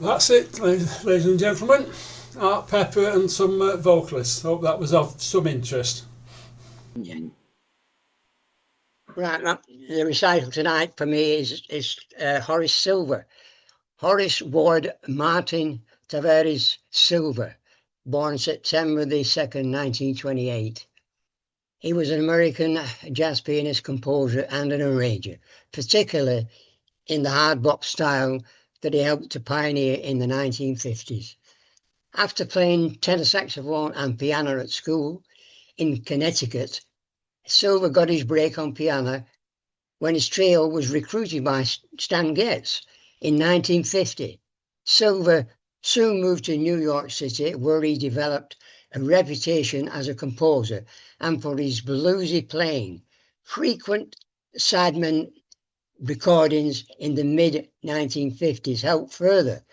That's it, ladies and gentlemen. Art Pepper and some vocalists. Hope that was of some interest. Right, the recital tonight for me is Horace Silver. Horace Ward Martin Tavares Silver, born September the 2nd, 1928. He was an American jazz pianist, composer and an arranger, particularly in the hard bop style that he helped to pioneer in the 1950s. After playing tenor saxophone and piano at school in Connecticut, Silver got his break on piano when his trio was recruited by Stan Getz in 1950. Silver soon moved to New York City, where he developed a reputation as a composer and for his bluesy playing. Frequent sidemen recordings in the mid-1950s helped further,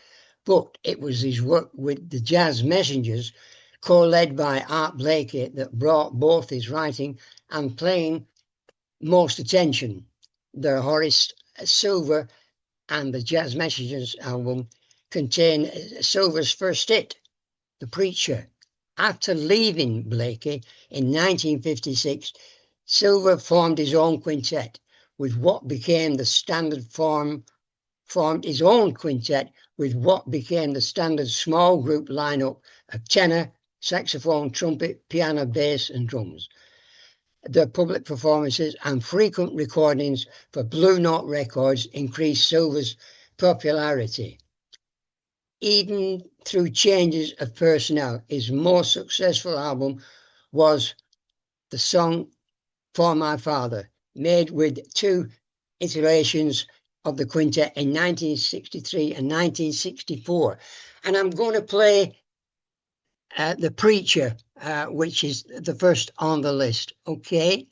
but it was his work with the Jazz Messengers, co-led by Art Blakey, that brought both his writing and playing most attention. The Horace Silver and the Jazz Messengers album contain Silver's first hit, The Preacher. After leaving Blakey in 1956, Silver formed his own quintet with what became the standard formed his own quintet with what became the standard small group lineup of tenor, saxophone, trumpet, piano, bass and drums. The public performances and frequent recordings for Blue Note Records increased Silver's popularity. Even through changes of personnel, his most successful album was the song For My Father, made with two iterations of the quintet in 1963 and 1964. And I'm going to play The Preacher, which is the first on the list. Okay.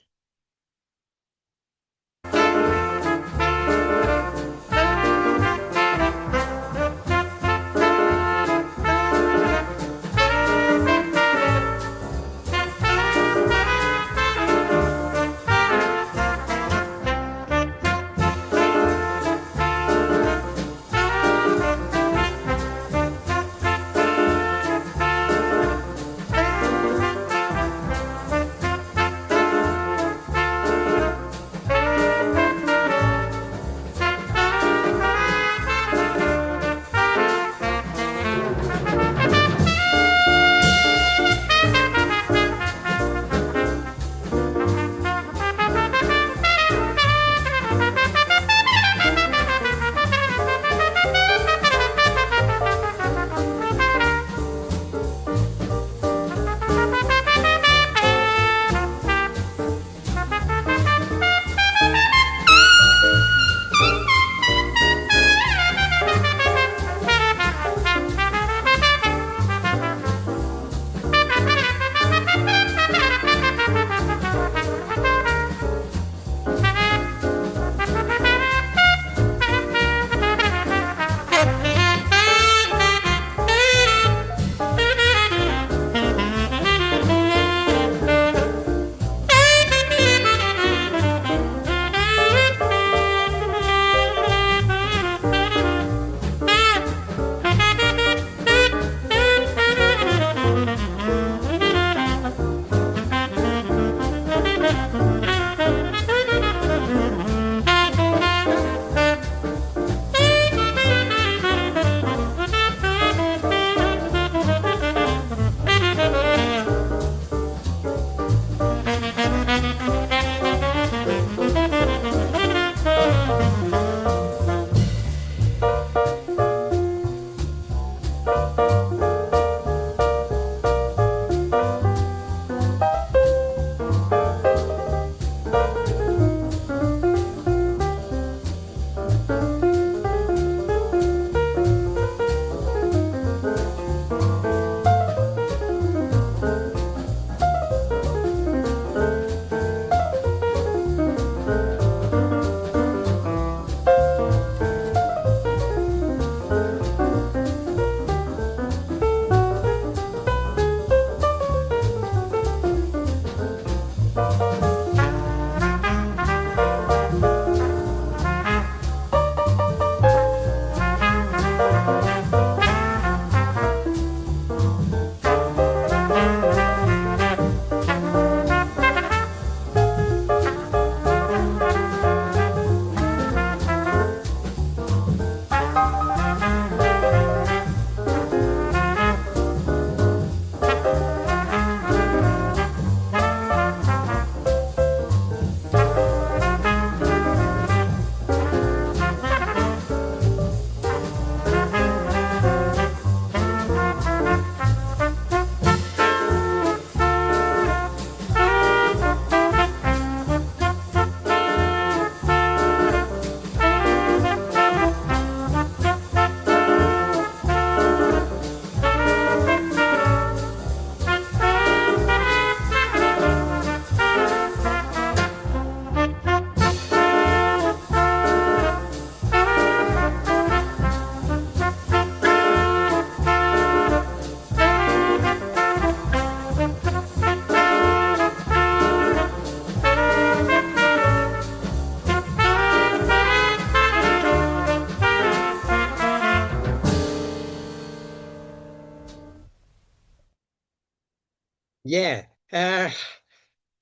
Yeah. Now,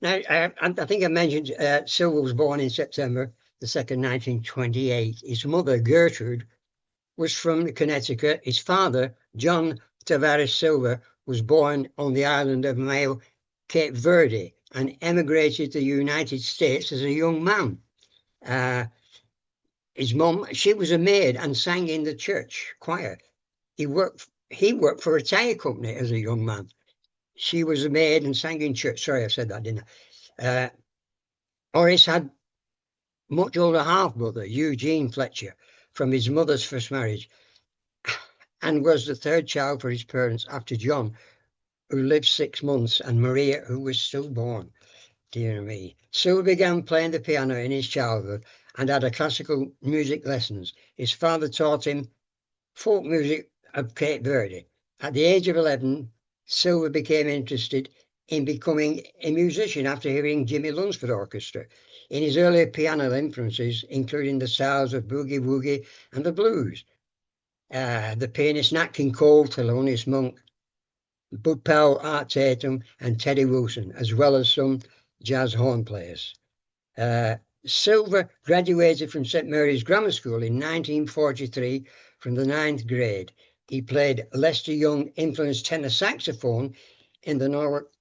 I think I mentioned Silver was born in September the 2nd, 1928. His mother, Gertrude, was from Connecticut. His father, John Tavares Silver, was born on the island of Mayo, Cape Verde, and emigrated to the United States as a young man. His mum, she was a maid and sang in the church choir. He worked for a tire company as a young man. She was a maid and sang in church. Sorry, I said that, didn't I? Horace had much older half-brother, Eugene Fletcher, from his mother's first marriage, and was the third child for his parents after John, who lived 6 months, and Maria, who was stillborn. Dear me. Silver began playing the piano in his childhood and had a classical music lessons. His father taught him folk music of Cape Verde. At the age of 11, Silver became interested in becoming a musician after hearing Jimmy Lunsford Orchestra. In his earlier piano influences, including the styles of boogie woogie and the blues, the pianist Nat King Cole, Thelonious Monk, Bud Powell, Art Tatum, and Teddy Wilson, as well as some jazz horn players. Silver graduated from St. Mary's Grammar School in 1943 from the 9th grade. He played Lester Young influenced tenor saxophone in the Norwalk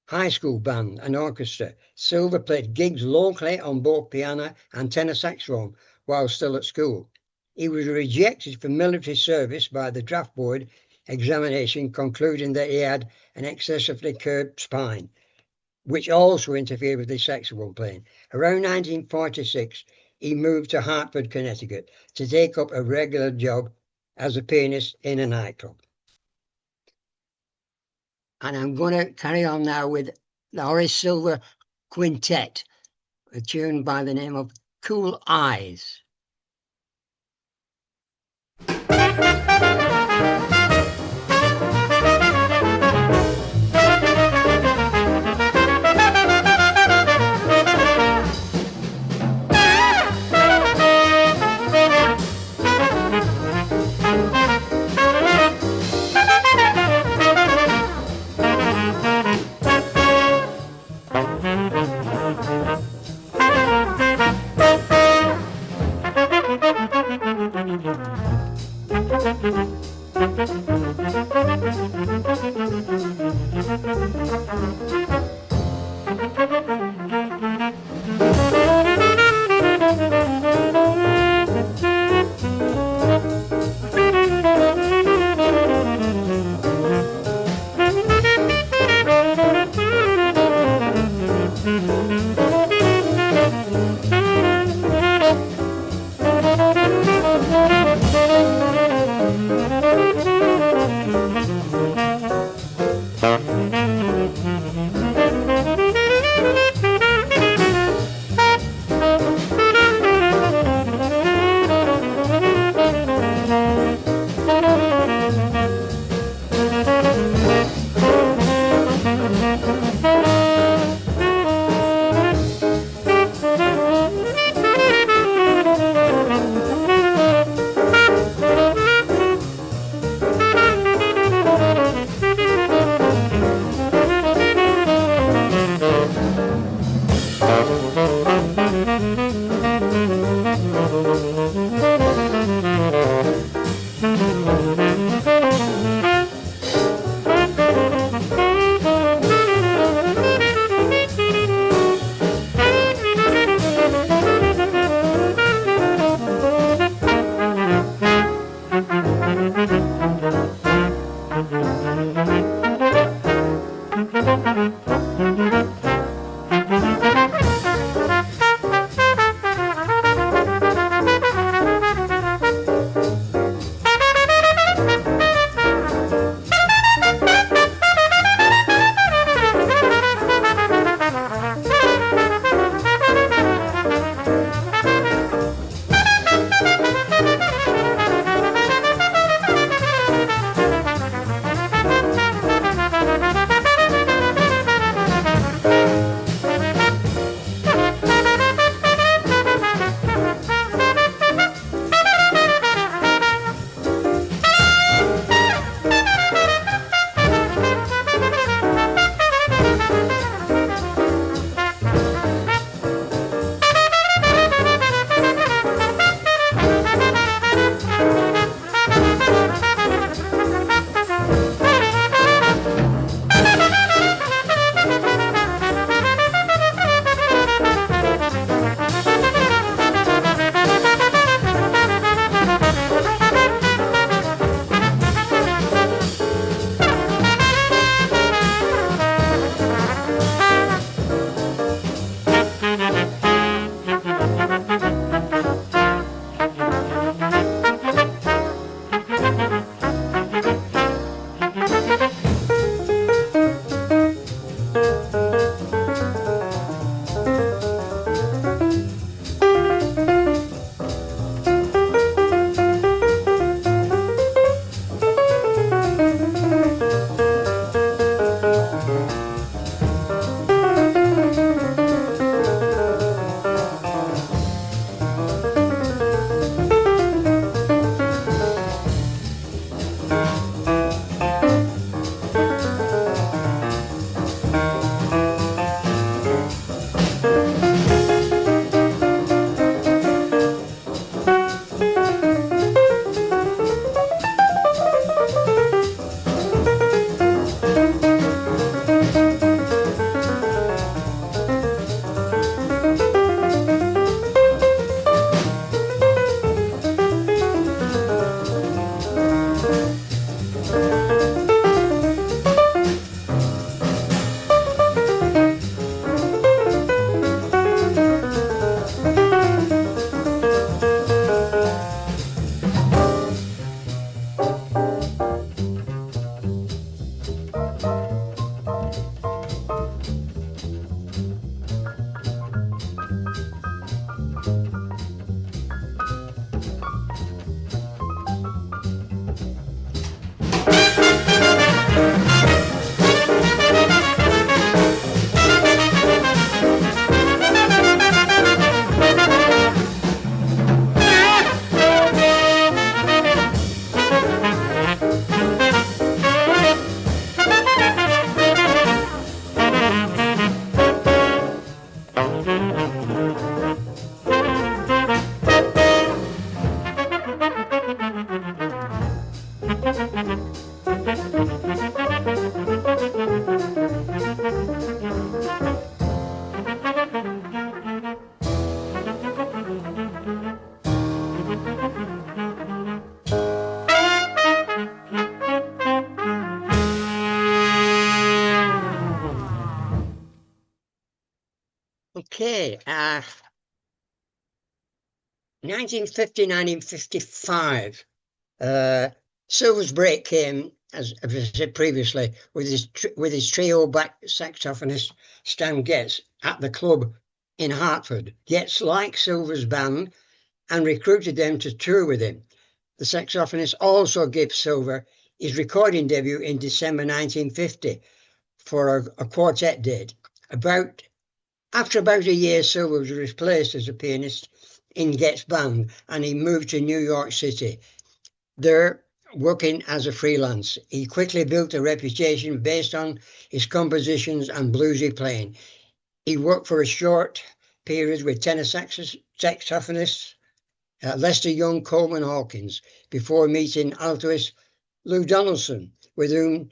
High School band and orchestra. Silver played gigs locally on both piano and tenor saxophone while still at school. He was rejected for military service by the draft board examination, concluding that he had an excessively curved spine, which also interfered with his saxophone playing. Around 1946, he moved to Hartford, Connecticut, to take up a regular job as a pianist in a nightclub. And I'm going to carry on now with the Horace Silver Quintet, a tune by the name of Cool Eyes. Okay, 1950-1955, Silver's break came, as I said previously, with his trio back saxophonist Stan Getz at the club in Hartford. Getz liked Silver's band and recruited them to tour with him. The saxophonist also gave Silver his recording debut in December 1950 for a quartet date. After about a year, Silver was replaced as a pianist in Getz' band, and he moved to New York City. There, working as a freelance, he quickly built a reputation based on his compositions and bluesy playing. He worked for a short period with tenor saxophonists Lester Young, Coleman Hawkins, before meeting altoist Lou Donaldson, with whom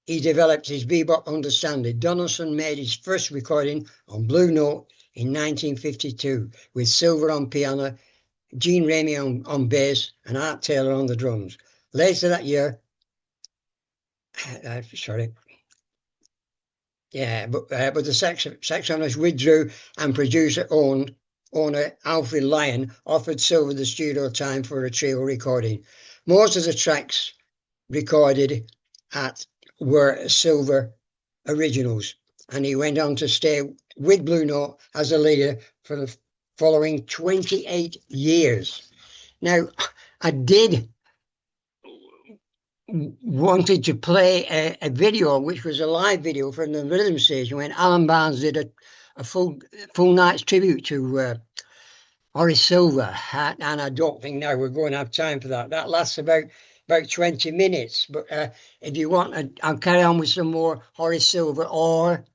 he developed his bebop understanding. Donaldson made his first recording on Blue Note in 1952, with Silver on piano, Gene Ramey on bass, and Art Taylor on the drums. Later that year, but the saxophonist withdrew, and producer owner Alfred Lyon offered Silver the studio time for a trio recording. Most of the tracks recorded were Silver originals, and he went on to stay with Blue Note as a leader for the following 28 years. Now, I did wanted to play a video, which was a live video from the rhythm station when Alan Barnes did a full night's tribute to Horace Silver, and I don't think now we're going to have time for that. That lasts about 20 minutes, but if you want, I'll carry on with some more Horace Silver, or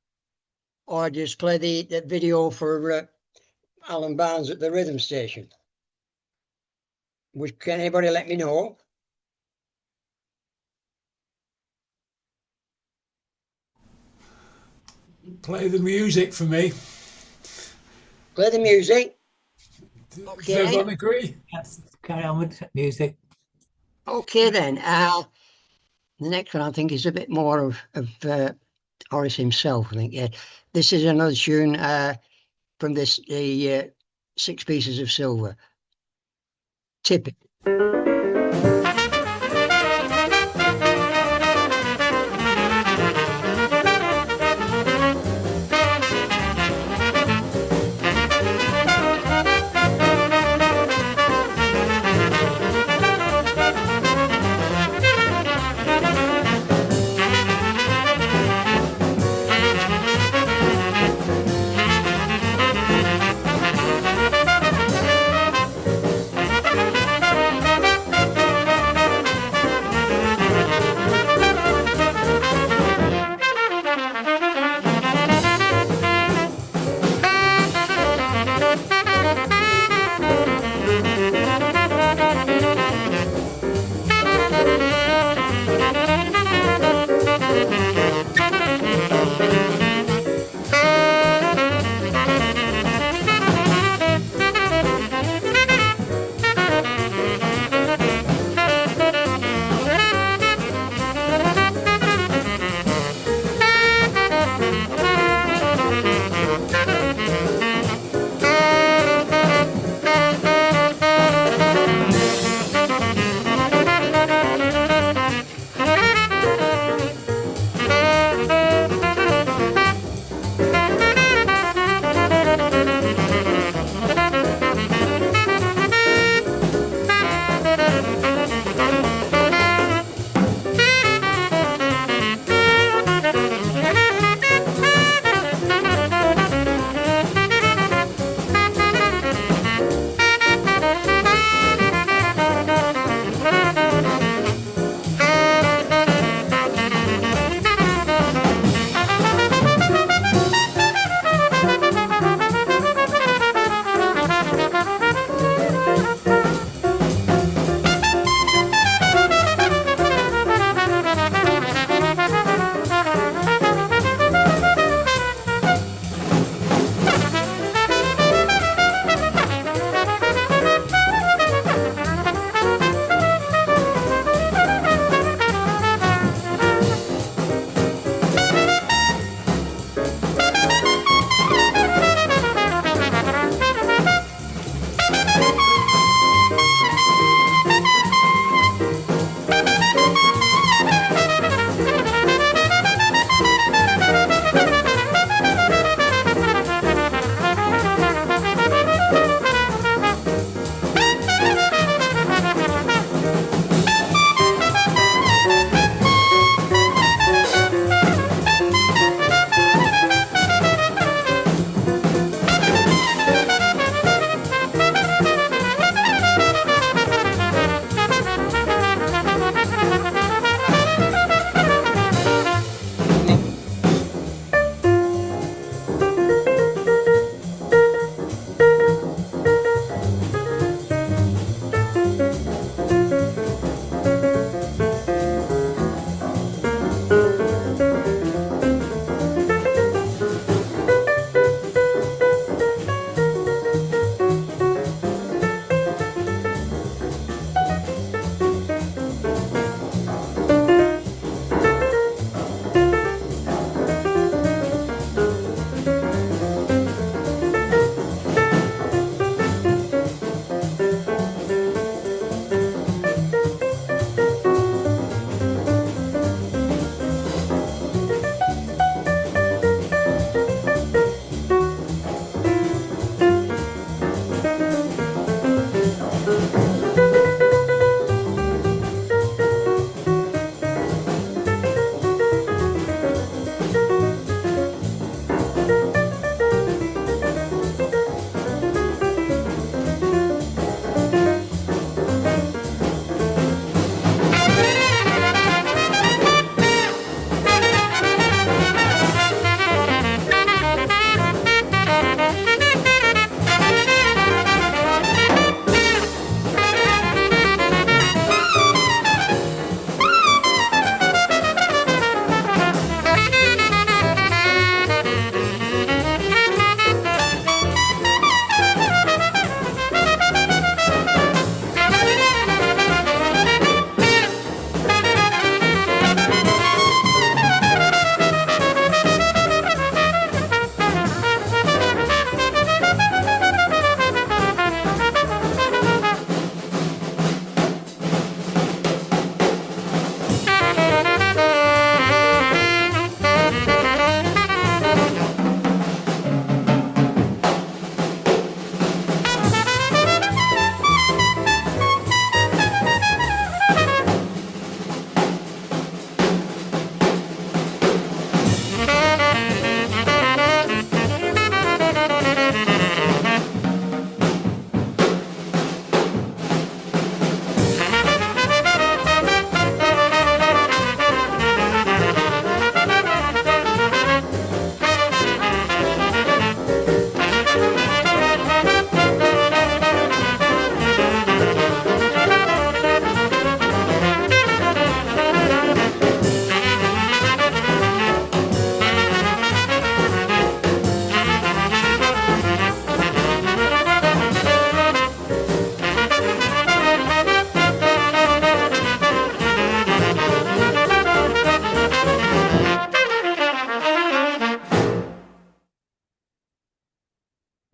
just play the video for Alan Barnes at the rhythm station. Can anybody let me know? Play the music for me. Play the music. Okay. Does everyone agree? Yes, carry on with music. Okay then. The next one I think is a bit more of Horace himself. I think. Yeah. This is another tune from the 6 Pieces of Silver. Tip it.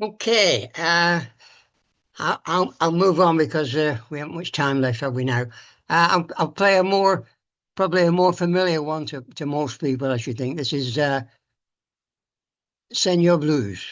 Okay, I'll move on because we haven't much time left, have we now? I'll play probably a more familiar one to most people, I should think. This is Senor Blues.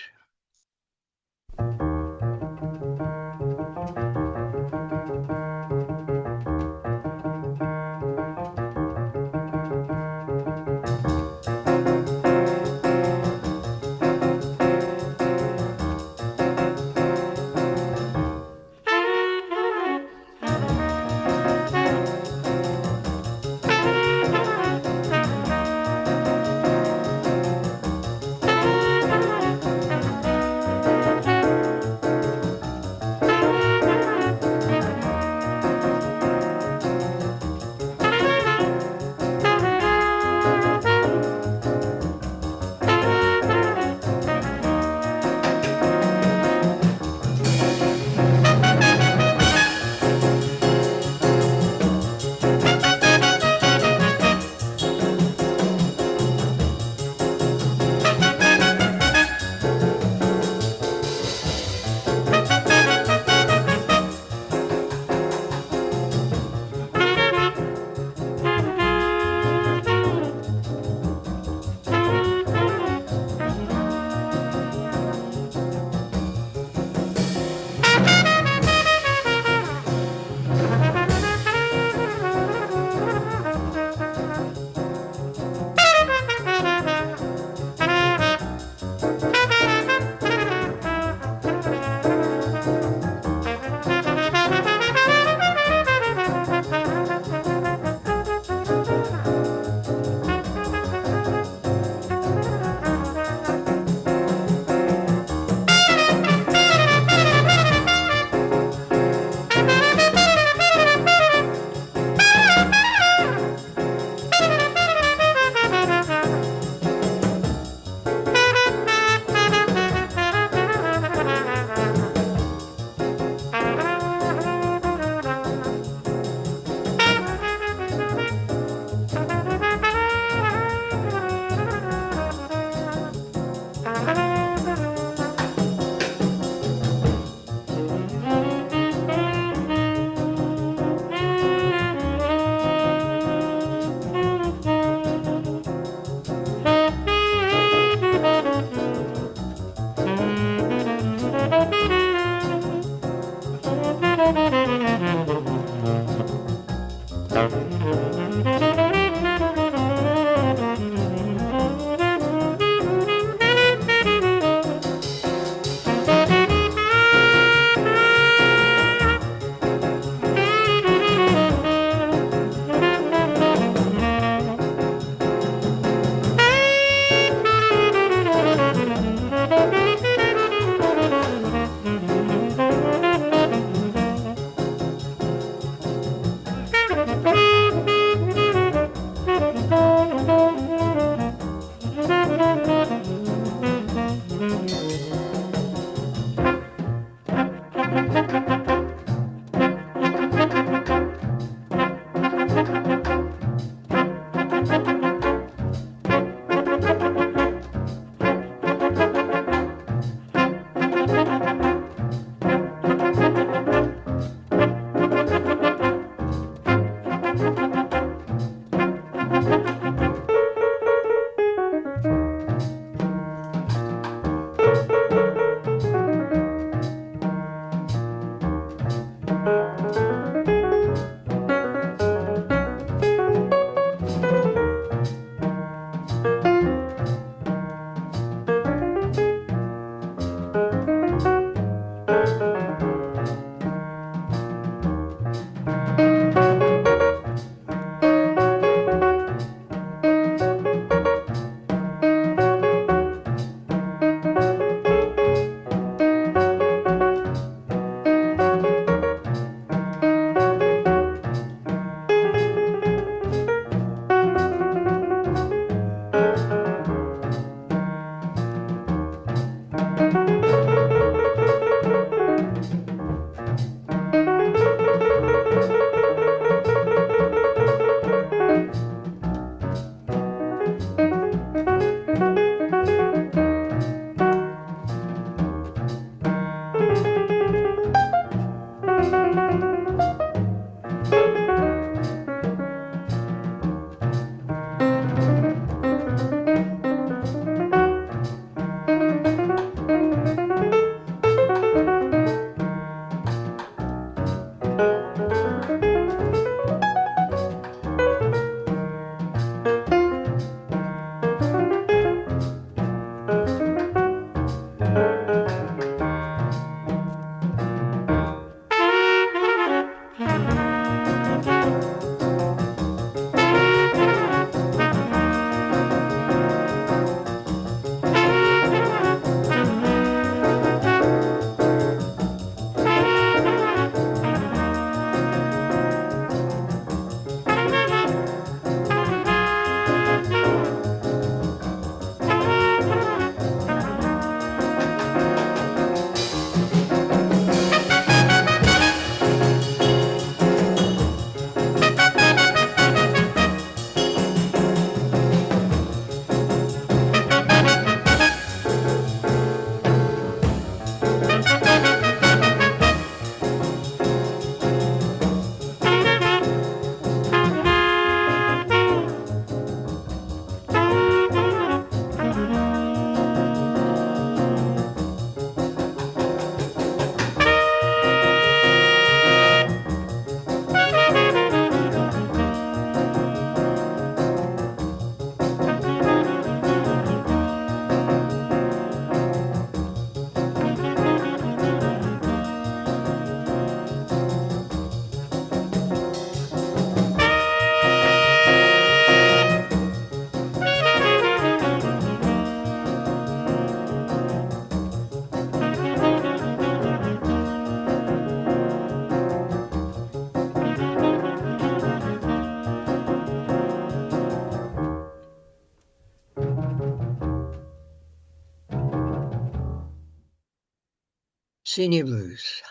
Senior blues.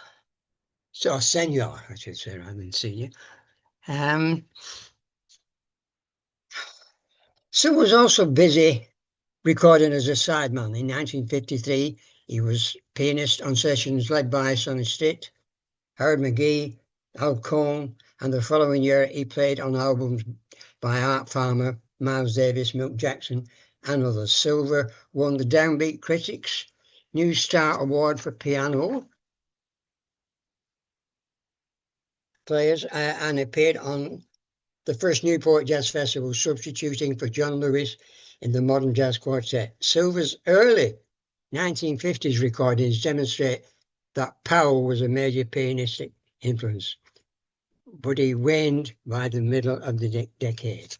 So senior, I should say, rather than senior. Sue was also busy recording as a sideman. In 1953, he was pianist on sessions led by Sonny Stitt, Howard McGee, Al Cohn, and the following year he played on albums by Art Farmer, Miles Davis, Milt Jackson, and others. Silver won the Downbeat Critics New Star Award for piano players and appeared on the first Newport Jazz Festival, substituting for John Lewis in the Modern Jazz Quartet. Silver's early 1950s recordings demonstrate that Powell was a major pianistic influence, but he waned by the middle of the decade.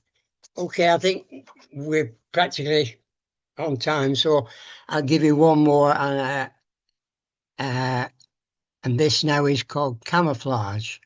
Okay, I think we're practically on time, so I'll give you one more, and this now is called Camouflage.